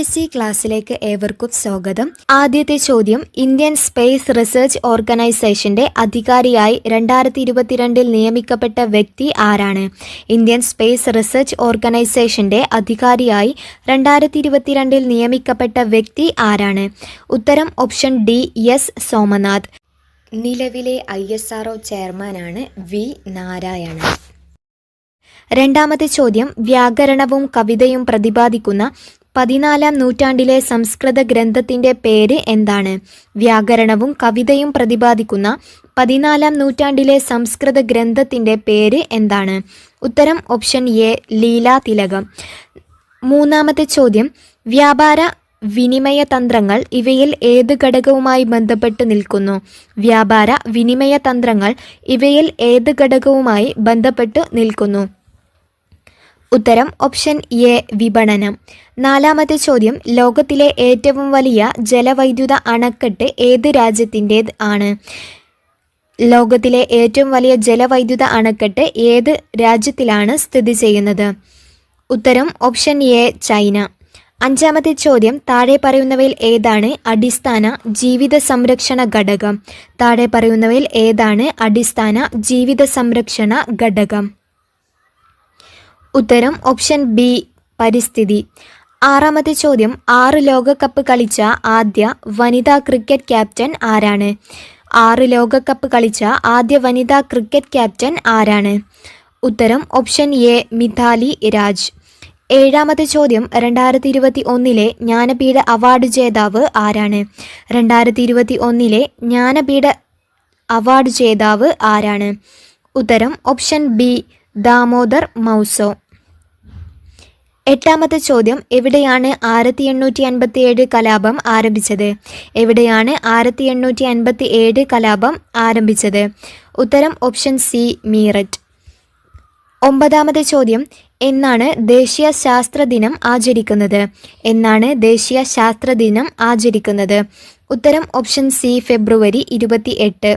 PSC ക്ലാസ്സിലേക്ക് ഏവർക്കും സ്വാഗതം. ആദ്യത്തെ ചോദ്യം, ഇന്ത്യൻ സ്പേസ് റിസർച്ച് ഓർഗനൈസേഷന്റെ അധികാരിയായി 2022 നിയമിക്കപ്പെട്ട വ്യക്തി ആരാണ്? ഇന്ത്യൻ സ്പേസ് റിസർച്ച് ഓർഗനൈസേഷന്റെ അധികാരിയായി 2022 നിയമിക്കപ്പെട്ട വ്യക്തി ആരാണ്? ഉത്തരം ഓപ്ഷൻ ഡി, എസ് സോമനാഥ്. നിലവിലെ ISRO ചെയർമാനാണ് വി നാരായണൻ. രണ്ടാമത്തെ ചോദ്യം, വ്യാകരണവും കവിതയും പ്രതിപാദിക്കുന്ന 14-ാം നൂറ്റാണ്ടിലെ സംസ്കൃത ഗ്രന്ഥത്തിന്റെ പേര് എന്താണ്? വ്യാകരണവും കവിതയും പ്രതിപാദിക്കുന്ന 14-ാം നൂറ്റാണ്ടിലെ സംസ്കൃത ഗ്രന്ഥത്തിന്റെ പേര് എന്താണ്? ഉത്തരം ഓപ്ഷൻ എ, ലീലാതിലകം. മൂന്നാമത്തെ ചോദ്യം, വ്യാപാര വിനിമയ തന്ത്രങ്ങൾ ഇവയിൽ ഏത് ഘടകവുമായി ബന്ധപ്പെട്ട് നിൽക്കുന്നു? വ്യാപാര വിനിമയ തന്ത്രങ്ങൾ ഇവയിൽ ഏത് ഘടകവുമായി ബന്ധപ്പെട്ട് നിൽക്കുന്നു? ഉത്തരം ഓപ്ഷൻ എ, വിപണനം. നാലാമത്തെ ചോദ്യം, ലോകത്തിലെ ഏറ്റവും വലിയ ജലവൈദ്യുത അണക്കെട്ട് ഏത് രാജ്യത്തിൻ്റേത് ആണ്? ലോകത്തിലെ ഏറ്റവും വലിയ ജലവൈദ്യുത അണക്കെട്ട് ഏത് രാജ്യത്തിലാണ് സ്ഥിതി ചെയ്യുന്നത്? ഉത്തരം ഓപ്ഷൻ എ, ചൈന. അഞ്ചാമത്തെ ചോദ്യം, താഴെ പറയുന്നവയിൽ ഏതാണ് അടിസ്ഥാന ജീവിത സംരക്ഷണ ഘടകം? താഴെ പറയുന്നവയിൽ ഏതാണ് അടിസ്ഥാന ജീവിത സംരക്ഷണ ഘടകം? ഉത്തരം ഓപ്ഷൻ ബി, പരിസ്ഥിതി. ആറാമത്തെ ചോദ്യം, 6 ലോകകപ്പ് കളിച്ച ആദ്യ വനിതാ ക്രിക്കറ്റ് ക്യാപ്റ്റൻ ആരാണ്? 6 ലോകകപ്പ് കളിച്ച ആദ്യ വനിതാ ക്രിക്കറ്റ് ക്യാപ്റ്റൻ ആരാണ്? ഉത്തരം ഓപ്ഷൻ എ, മിതാലി രാജ്. ഏഴാമത്തെ ചോദ്യം, 2021 ജ്ഞാനപീഠ അവാർഡ് ജേതാവ് ആരാണ്? 2021 ജ്ഞാനപീഠ അവാർഡ് ജേതാവ് ആരാണ്? ഉത്തരം ഓപ്ഷൻ ബി, ദാമോദർ മൗസോ. എട്ടാമത്തെ ചോദ്യം, എവിടെയാണ് 1857 കലാപം ആരംഭിച്ചത്? എവിടെയാണ് 1857 കലാപം ആരംഭിച്ചത്? ഉത്തരം ഓപ്ഷൻ സി, മീററ്റ്. ഒമ്പതാമത്തെ ചോദ്യം, എന്നാണ് ദേശീയ ശാസ്ത്ര ദിനം ആചരിക്കുന്നത്? എന്നാണ് ദേശീയ ശാസ്ത്ര ദിനം ആചരിക്കുന്നത്? ഉത്തരം ഓപ്ഷൻ സി, ഫെബ്രുവരി 28.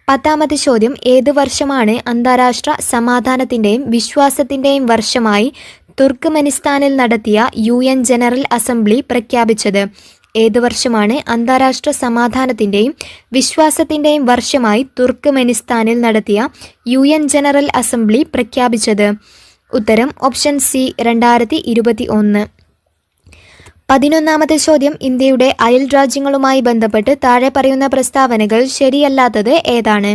പത്താമത്തെ ചോദ്യം, ഏത് വർഷമാണ് അന്താരാഷ്ട്ര സമാധാനത്തിൻ്റെയും വിശ്വാസത്തിൻ്റെയും വർഷമായി തുർക്ക്മെനിസ്ഥാനിൽ നടത്തിയ UN ജനറൽ അസംബ്ലി പ്രഖ്യാപിച്ചത്? ഏത് വർഷമാണ് അന്താരാഷ്ട്ര സമാധാനത്തിൻ്റെയും വിശ്വാസത്തിൻ്റെയും വർഷമായി തുർക്ക്മെനിസ്ഥാനിൽ നടത്തിയ UN ജനറൽ അസംബ്ലി പ്രഖ്യാപിച്ചത്? ഉത്തരം ഓപ്ഷൻ സി, 2021. 11ാമത്തെ ചോദ്യം, ഇന്ത്യയുടെ അയൽ രാജ്യങ്ങളുമായി ബന്ധപ്പെട്ട് താഴെ പറയുന്ന പ്രസ്താവനകൾ ശരിയല്ലാത്തത് ഏതാണ്?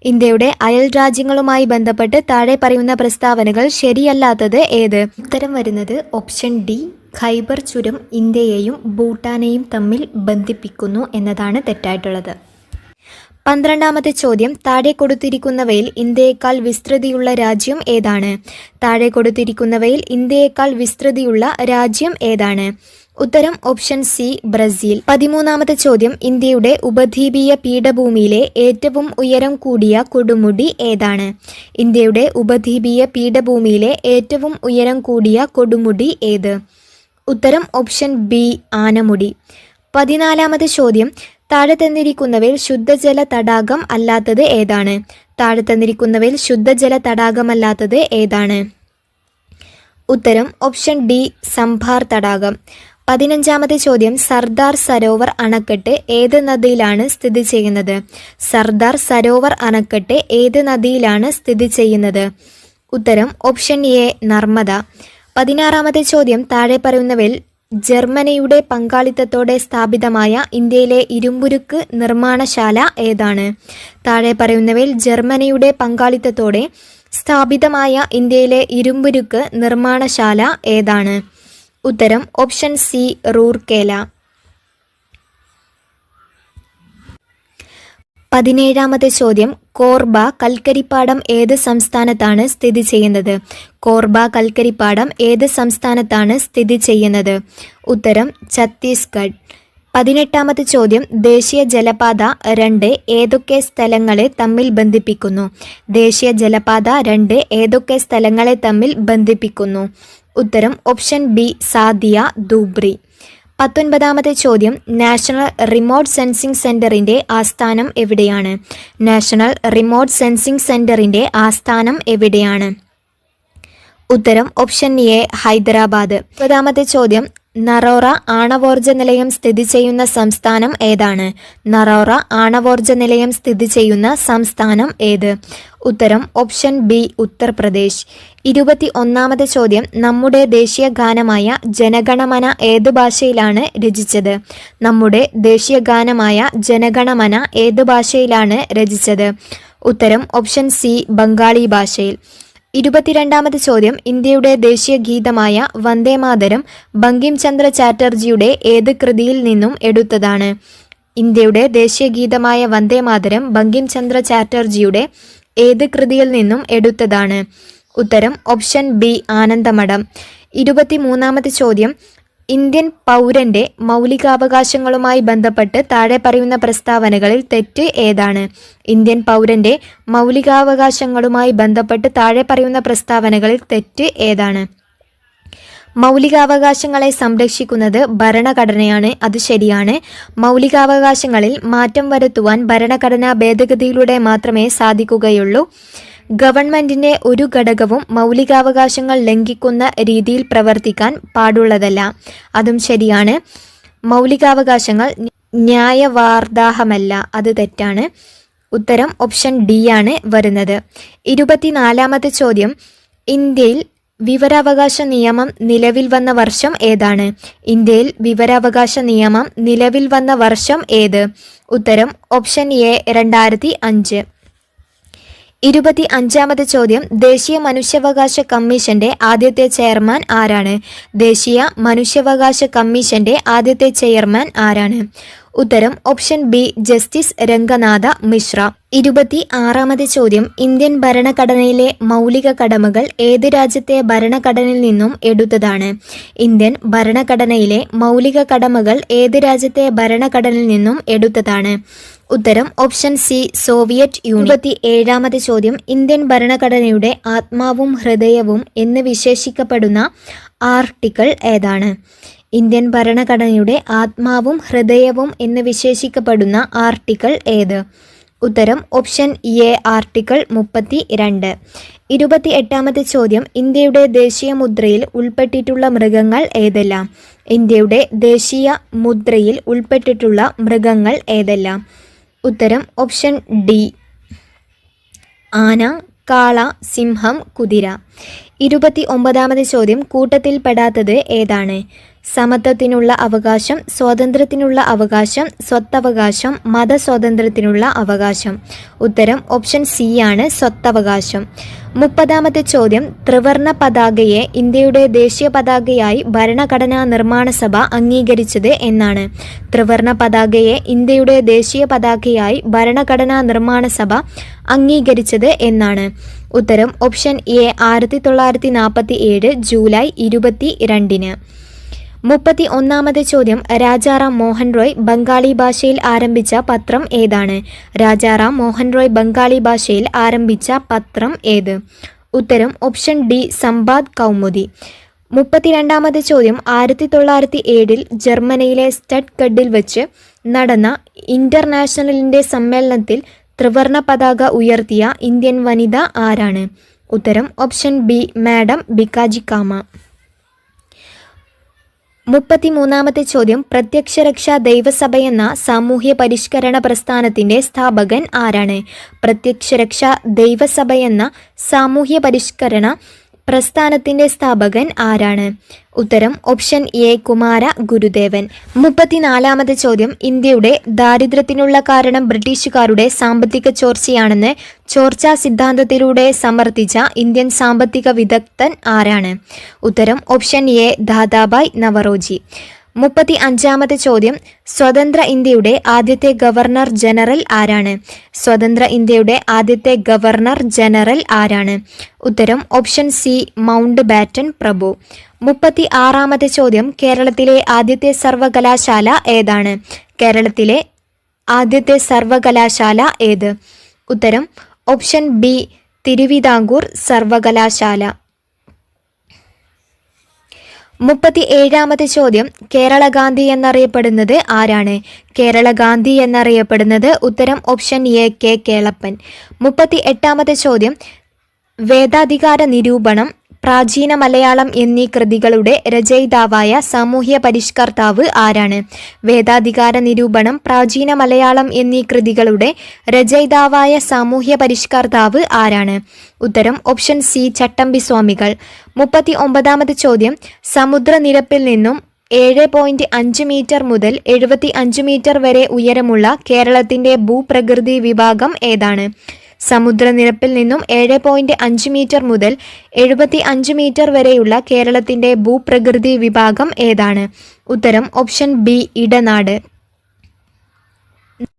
ഇന്ത്യയുടെ അയൽ രാജ്യങ്ങളുമായി ബന്ധപ്പെട്ട് താഴെ പറയുന്ന പ്രസ്താവനകൾ ശരിയല്ലാത്തത് ഏത്? ഉത്തരം വരുന്നത് ഓപ്ഷൻ ഡി, ഖൈബർ ചുരം ഇന്ത്യയെയും ഭൂട്ടാനെയും തമ്മിൽ ബന്ധിപ്പിക്കുന്നു എന്നതാണ് തെറ്റായിട്ടുള്ളത്. 12ാമത്തെ ചോദ്യം, താഴെ കൊടുത്തിരിക്കുന്നവയിൽ ഇന്ത്യയേക്കാൾ വിസ്തൃതിയുള്ള രാജ്യം ഏതാണ്? താഴെ കൊടുത്തിരിക്കുന്നവയിൽ ഇന്ത്യയേക്കാൾ വിസ്തൃതിയുള്ള രാജ്യം ഏതാണ്? ഉത്തരം ഓപ്ഷൻ സി, ബ്രസീൽ. 13ാമത്തെ ചോദ്യം, ഇന്ത്യയുടെ ഉപദ്വീപീയ പീഠഭൂമിയിലെ ഏറ്റവും ഉയരം കൂടിയ കൊടുമുടി ഏതാണ്? ഇന്ത്യയുടെ ഉപദ്വീപീയ പീഠഭൂമിയിലെ ഏറ്റവും ഉയരം കൂടിയ കൊടുമുടി ഏത്? ഉത്തരം ഓപ്ഷൻ ബി, ആനമുടി. 14ാമത്തെ ചോദ്യം, താഴെ തന്നിരിക്കുന്നവയിൽ ശുദ്ധജല തടാകം അല്ലാത്തത് ഏതാണ്? താഴെ തന്നിരിക്കുന്നവയിൽ ശുദ്ധജല തടാകമല്ലാത്തത് ഏതാണ്? ഉത്തരം ഓപ്ഷൻ ഡി, സംഭാർ തടാകം. 15ാമത്തെ ചോദ്യം, സർദാർ സരോവർ അണക്കെട്ട് ഏത് നദിയിലാണ് സ്ഥിതി ചെയ്യുന്നത്? സർദാർ സരോവർ അണക്കെട്ട് ഏത് നദിയിലാണ് സ്ഥിതി ചെയ്യുന്നത്? ഉത്തരം ഓപ്ഷൻ എ, നർമ്മദ. 16ാമത്തെ ചോദ്യം, താഴെ പറയുന്നവയിൽ ജർമ്മനിയുടെ പങ്കാളിത്തത്തോടെ സ്ഥാപിതമായ ഇന്ത്യയിലെ ഇരുമ്പുരുക്ക് നിർമ്മാണശാല ഏതാണ്? താഴെ പറയുന്നവയിൽ ജർമ്മനിയുടെ പങ്കാളിത്തത്തോടെ സ്ഥാപിതമായ ഇന്ത്യയിലെ ഇരുമ്പുരുക്ക് നിർമ്മാണശാല ഏതാണ്? ഉത്തരം ഓപ്ഷൻ സി, റൂർക്കേല. 17ാമത്തെ ചോദ്യം, കോർബ കൽക്കരിപ്പാടം ഏത് സംസ്ഥാനത്താണ് സ്ഥിതി ചെയ്യുന്നത്? കോർബ കൽക്കരിപ്പാടം ഏത് സംസ്ഥാനത്താണ് സ്ഥിതി ചെയ്യുന്നത്? ഉത്തരം ഛത്തീസ്ഗഡ്. 18ാമത്തെ ചോദ്യം, ദേശീയ ജലപാത 2 ഏതൊക്കെ സ്ഥലങ്ങളെ തമ്മിൽ ബന്ധിപ്പിക്കുന്നു? ദേശീയ ജലപാത 2 ഏതൊക്കെ സ്ഥലങ്ങളെ തമ്മിൽ ബന്ധിപ്പിക്കുന്നു? ഉത്തരം ഓപ്ഷൻ ബി, സാദിയ, ധൂബ്രി. 19ാമത്തെ ചോദ്യം, നാഷണൽ റിമോട്ട് സെൻസിംഗ് സെന്ററിന്റെ ആസ്ഥാനം എവിടെയാണ്? നാഷണൽ റിമോട്ട് സെൻസിംഗ് സെന്ററിന്റെ ആസ്ഥാനം എവിടെയാണ്? ഉത്തരം ഓപ്ഷൻ എ, ഹൈദരാബാദ്. 20ാമത്തെ ചോദ്യം, നറോറ ആണവോർജ നിലയം സ്ഥിതി ചെയ്യുന്ന സംസ്ഥാനം ഏതാണ്? നറോറ ആണവോർജ നിലയം സ്ഥിതി ചെയ്യുന്ന സംസ്ഥാനം ഏത്? ഉത്തരം ഓപ്ഷൻ ബി ഉത്തർപ്രദേശ്. 21ാമത്തെ ചോദ്യം, നമ്മുടെ ദേശീയ ഗാനമായ ജനഗണമന ഏത് ഭാഷയിലാണ് രചിച്ചത്? നമ്മുടെ ദേശീയ ഗാനമായ ജനഗണമന ഏത് ഭാഷയിലാണ് രചിച്ചത്? ഉത്തരം ഓപ്ഷൻ സി ബംഗാളി ഭാഷയിൽ. 22ാമത്തെ ചോദ്യം, ഇന്ത്യയുടെ ദേശീയ ഗീതമായ വന്ദേമാതരം ബങ്കിം ചന്ദ്ര ചാറ്റർജിയുടെ ഏത് കൃതിയിൽ നിന്നും എടുത്തതാണ്? ഇന്ത്യയുടെ ദേശീയ ഗീതമായ വന്ദേമാതരം ബങ്കിം ചന്ദ്ര ചാറ്റർജിയുടെ ഏത് കൃതിയിൽ നിന്നും എടുത്തതാണ്? ഉത്തരം ഓപ്ഷൻ ബി ആനന്ദമഠം. 23ാമത്തെ ചോദ്യം, ഇന്ത്യൻ പൗരന്റെ മൗലികാവകാശങ്ങളുമായി ബന്ധപ്പെട്ട് താഴെ പറയുന്ന പ്രസ്താവനകളിൽ തെറ്റ് ഏതാണ്? ഇന്ത്യൻ പൗരന്റെ മൗലികാവകാശങ്ങളുമായി ബന്ധപ്പെട്ട് താഴെ പറയുന്ന പ്രസ്താവനകളിൽ തെറ്റ് ഏതാണ്? മൗലികാവകാശങ്ങളെ സംരക്ഷിക്കുന്നത് ഭരണഘടനയാണ്, അത് ശരിയാണ്. മൗലികാവകാശങ്ങളിൽ മാറ്റം വരുത്തുവാൻ ഭരണഘടനാ ഭേദഗതിയിലൂടെ മാത്രമേ സാധിക്കുകയുള്ളൂ. ഗവൺമെന്റിന്റെ ഒരു ഘടകവും മൗലികാവകാശങ്ങൾ ലംഘിക്കുന്ന രീതിയിൽ പ്രവർത്തിക്കാൻ പാടുള്ളതല്ല, അതും ശരിയാണ്. മൗലികാവകാശങ്ങൾ ന്യായവാർദാഹമല്ല, അത് തെറ്റാണ്. ഉത്തരം ഓപ്ഷൻ ഡി ആണ് വരുന്നത്. 24ാമത്തെ ചോദ്യം, ഇന്ത്യയിൽ വിവരാവകാശ നിയമം നിലവിൽ വന്ന വർഷം ഏതാണ്? ഇന്ത്യയിൽ വിവരാവകാശ നിയമം നിലവിൽ വന്ന വർഷം ഏത്? ഉത്തരം ഓപ്ഷൻ എ 2005. 25ാമത്തെ ചോദ്യം, ദേശീയ മനുഷ്യാവകാശ കമ്മീഷന്റെ ആദ്യത്തെ ചെയർമാൻ ആരാണ്? ദേശീയ മനുഷ്യാവകാശ കമ്മീഷന്റെ ആദ്യത്തെ ചെയർമാൻ ആരാണ്? ഉത്തരം option B justice Ranganath Mishra. 26ാമത്തെ ചോദ്യം, ഇന്ത്യൻ ഭരണഘടനയിലെ മൗലിക കടമകൾ ഏത് രാജ്യത്തെ ഭരണഘടനയിൽ നിന്നും എടുത്തതാണ്? ഇന്ത്യൻ ഭരണഘടനയിലെ മൗലിക കടമകൾ ഏത് രാജ്യത്തെ ഭരണഘടനയിൽ നിന്നും എടുത്തതാണ്? ഉത്തരം ഓപ്ഷൻ സി സോവിയറ്റ് യൂണിയൻ. 27ാമത്തെ ചോദ്യം, ഇന്ത്യൻ ഭരണഘടനയുടെ ആത്മാവും ഹൃദയവും എന്ന് വിശേഷിക്കപ്പെടുന്ന ആർട്ടിക്കിൾ ഏതാണ്? ഇന്ത്യൻ ഭരണഘടനയുടെ ആത്മാവും ഹൃദയവും എന്ന് വിശേഷിക്കപ്പെടുന്ന ആർട്ടിക്കിൾ ഏത്? ഉത്തരം ഓപ്ഷൻ എ ആർട്ടിക്കിൾ 32. 28ാമത്തെ ചോദ്യം, ഇന്ത്യയുടെ ദേശീയ മുദ്രയിൽ ഉൾപ്പെട്ടിട്ടുള്ള മൃഗങ്ങൾ ഏതെല്ലാം? ഇന്ത്യയുടെ ദേശീയ മുദ്രയിൽ ഉൾപ്പെട്ടിട്ടുള്ള മൃഗങ്ങൾ ഏതെല്ലാം? ഉത്തരം ഓപ്ഷൻ ഡി ആന, കാള, സിംഹം, കുതിര. 29ാമത്തെ ചോദ്യം, കൂട്ടത്തിൽപ്പെടാത്തത് ഏതാണ്? സമത്വത്തിനുള്ള അവകാശം, സ്വാതന്ത്ര്യത്തിനുള്ള അവകാശം, സ്വത്തവകാശം, മതസ്വാതന്ത്ര്യത്തിനുള്ള അവകാശം. ഉത്തരം ഓപ്ഷൻ സി ആണ് സ്വത്തവകാശം. 30ാമത്തെ ചോദ്യം, ത്രിവർണ പതാകയെ ഇന്ത്യയുടെ ദേശീയ പതാകയായി ഭരണഘടനാ നിർമ്മാണ സഭ അംഗീകരിച്ചത് എന്നാണ്? ത്രിവർണ പതാകയെ ഇന്ത്യയുടെ ദേശീയ പതാകയായി ഭരണഘടനാ നിർമ്മാണ സഭ അംഗീകരിച്ചത് എന്നാണ്? ഉത്തരം ഓപ്ഷൻ എ 1947 ജൂലൈ 22. 31ാമത്തെ ചോദ്യം, രാജാറാം മോഹൻ റോയ് ബംഗാളി ഭാഷയിൽ ആരംഭിച്ച പത്രം ഏതാണ്? രാജാറാം മോഹൻ റോയ് ബംഗാളി ഭാഷയിൽ ആരംഭിച്ച പത്രം ഏത്? ഉത്തരം ഓപ്ഷൻ ഡി സംബാദ് കൗമുദി. 32ാമത്തെ ചോദ്യം, 1907 ജർമ്മനിയിലെ സ്റ്റഡ്ഗഡിൽ വെച്ച് നടന്ന ഇന്റർനാഷണലിന്റെ സമ്മേളനത്തിൽ ത്രിവർണ പതാക ഉയർത്തിയ ഇന്ത്യൻ വനിത ആരാണ്? ഉത്തരം ഓപ്ഷൻ ബി മാഡം ബിക്കാജി കാമ. 33ാമത്തെ ചോദ്യം, പ്രത്യക്ഷരക്ഷാ ദൈവസഭയെന്ന സാമൂഹ്യ പരിഷ്കരണ പ്രസ്ഥാനത്തിന്റെ സ്ഥാപകൻ ആരാണ്? പ്രത്യക്ഷരക്ഷാ ദൈവസഭയെന്ന സാമൂഹ്യ പരിഷ്കരണ പ്രസ്ഥാനത്തിന്റെ സ്ഥാപകൻ ആരാണ്? ഉത്തരം ഓപ്ഷൻ എ കുമാര ഗുരുദേവൻ. 34ാമത്തെ ചോദ്യം, ഇന്ത്യയുടെ ദാരിദ്ര്യത്തിനുള്ള കാരണം ബ്രിട്ടീഷുകാരുടെ സാമ്പത്തിക ചോർച്ചയാണെന്ന് ചോർച്ചാ സിദ്ധാന്തത്തിലൂടെ സമർത്ഥിച്ച ഇന്ത്യൻ സാമ്പത്തിക വിദഗ്ധൻ ആരാണ്? ഉത്തരം ഓപ്ഷൻ എ ദാദാബായ് നവറോജി. 35ാമത്തെ ചോദ്യം, സ്വതന്ത്ര ഇന്ത്യയുടെ ആദ്യത്തെ ഗവർണർ ജനറൽ ആരാണ്? സ്വതന്ത്ര ഇന്ത്യയുടെ ആദ്യത്തെ ഗവർണർ ജനറൽ ആരാണ്? ഉത്തരം ഓപ്ഷൻ സി മൗണ്ട് ബാറ്റൻ പ്രഭു. 36ാമത്തെ ചോദ്യം, കേരളത്തിലെ ആദ്യത്തെ സർവകലാശാല ഏതാണ്? കേരളത്തിലെ ആദ്യത്തെ സർവകലാശാല ഏത്? ഉത്തരം ഓപ്ഷൻ ബി തിരുവിതാംകൂർ സർവകലാശാല. 37ാമത്തെ ചോദ്യം, കേരള ഗാന്ധി എന്നറിയപ്പെടുന്നത് ആരാണ്? കേരള ഗാന്ധി എന്നറിയപ്പെടുന്നത് ഉത്തരം ഓപ്ഷൻ എ കെ കേളപ്പൻ. 38ാമത്തെ ചോദ്യം, വേദാധികാര നിരൂപണം പ്രാചീന മലയാളം എന്നീ കൃതികളുടെ രചയിതാവായ സാമൂഹ്യ പരിഷ്കർത്താവ് ആരാണ്? വേദാധികാര നിരൂപണം, പ്രാചീന മലയാളം എന്നീ കൃതികളുടെ രചയിതാവായ സാമൂഹ്യ പരിഷ്കർത്താവ് ആരാണ്? ഉത്തരം ഓപ്ഷൻ സി ചട്ടമ്പി സ്വാമികൾ. 39ാമത് ചോദ്യം, സമുദ്രനിരപ്പിൽ നിന്നും 7.5 മീറ്റർ മുതൽ 75 മീറ്റർ വരെ ഉയരമുള്ള കേരളത്തിന്റെ ഭൂപ്രകൃതി വിഭാഗം ഏതാണ്? സമുദ്രനിരപ്പിൽ നിന്നും 7.5 മീറ്റർ മുതൽ 75 മീറ്റർ വരെയുള്ള കേരളത്തിന്റെ ഭൂപ്രകൃതി വിഭാഗം ഏതാണ്? ഉത്തരം ഓപ്ഷൻ ബി ഇടനാട്.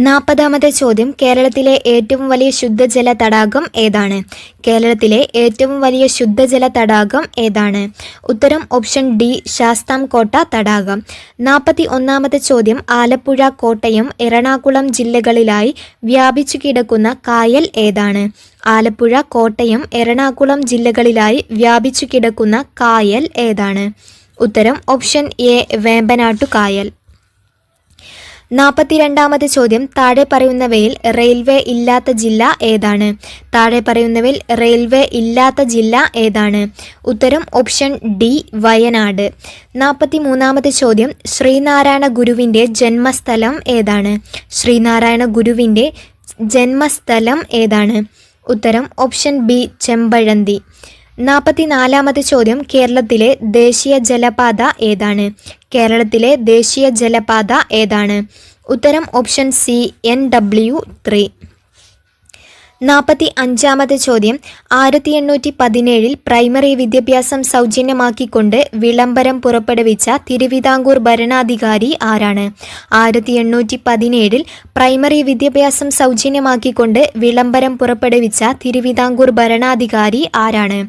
40ാമത്തെ ചോദ്യം, കേരളത്തിലെ ഏറ്റവും വലിയ ശുദ്ധജല തടാകം ഏതാണ്? കേരളത്തിലെ ഏറ്റവും വലിയ ശുദ്ധജല തടാകം ഏതാണ്? ഉത്തരം ഓപ്ഷൻ ഡി ശാസ്താംകോട്ട തടാകം. 41ാമത്തെ ചോദ്യം, ആലപ്പുഴ, കോട്ടയം, എറണാകുളം ജില്ലകളിലായി വ്യാപിച്ചു കിടക്കുന്ന കായൽ ഏതാണ്? ആലപ്പുഴ, കോട്ടയം, എറണാകുളം ജില്ലകളിലായി വ്യാപിച്ചു കിടക്കുന്ന കായൽ ഏതാണ്? ഉത്തരം ഓപ്ഷൻ എ വേമ്പനാട്ടു കായൽ. 42ാമത്തെ ചോദ്യം, താഴെ പറയുന്നവയിൽ റെയിൽവേ ഇല്ലാത്ത ജില്ല ഏതാണ്? താഴെ പറയുന്നവയിൽ റെയിൽവേ ഇല്ലാത്ത ജില്ല ഏതാണ്? ഉത്തരം ഓപ്ഷൻ ഡി വയനാട്. 43ാമത്തെ ചോദ്യം, ശ്രീനാരായണ ഗുരുവിൻ്റെ ജന്മസ്ഥലം ഏതാണ്? ശ്രീനാരായണ ഗുരുവിൻ്റെ ജന്മസ്ഥലം ഏതാണ്? ഉത്തരം ഓപ്ഷൻ ബി ചെമ്പഴന്തി. 44ാമത്തെ ചോദ്യം, കേരളത്തിലെ ദേശീയ ജലപാത ഏതാണ്? കേരളത്തിലെ ദേശീയ ജലപാത ഏതാണ്? ഉത്തരം ഓപ്ഷൻ സി NW3. 45ാമത്തെ ചോദ്യം, 1817 പ്രൈമറി വിദ്യാഭ്യാസം സൗജന്യമാക്കിക്കൊണ്ട് വിളംബരം പുറപ്പെടുവിച്ച തിരുവിതാംകൂർ ഭരണാധികാരി ആരാണ്? 1817 പ്രൈമറി വിദ്യാഭ്യാസം സൗജന്യമാക്കിക്കൊണ്ട് വിളംബരം പുറപ്പെടുവിച്ച തിരുവിതാംകൂർ ഭരണാധികാരി ആരാണ്?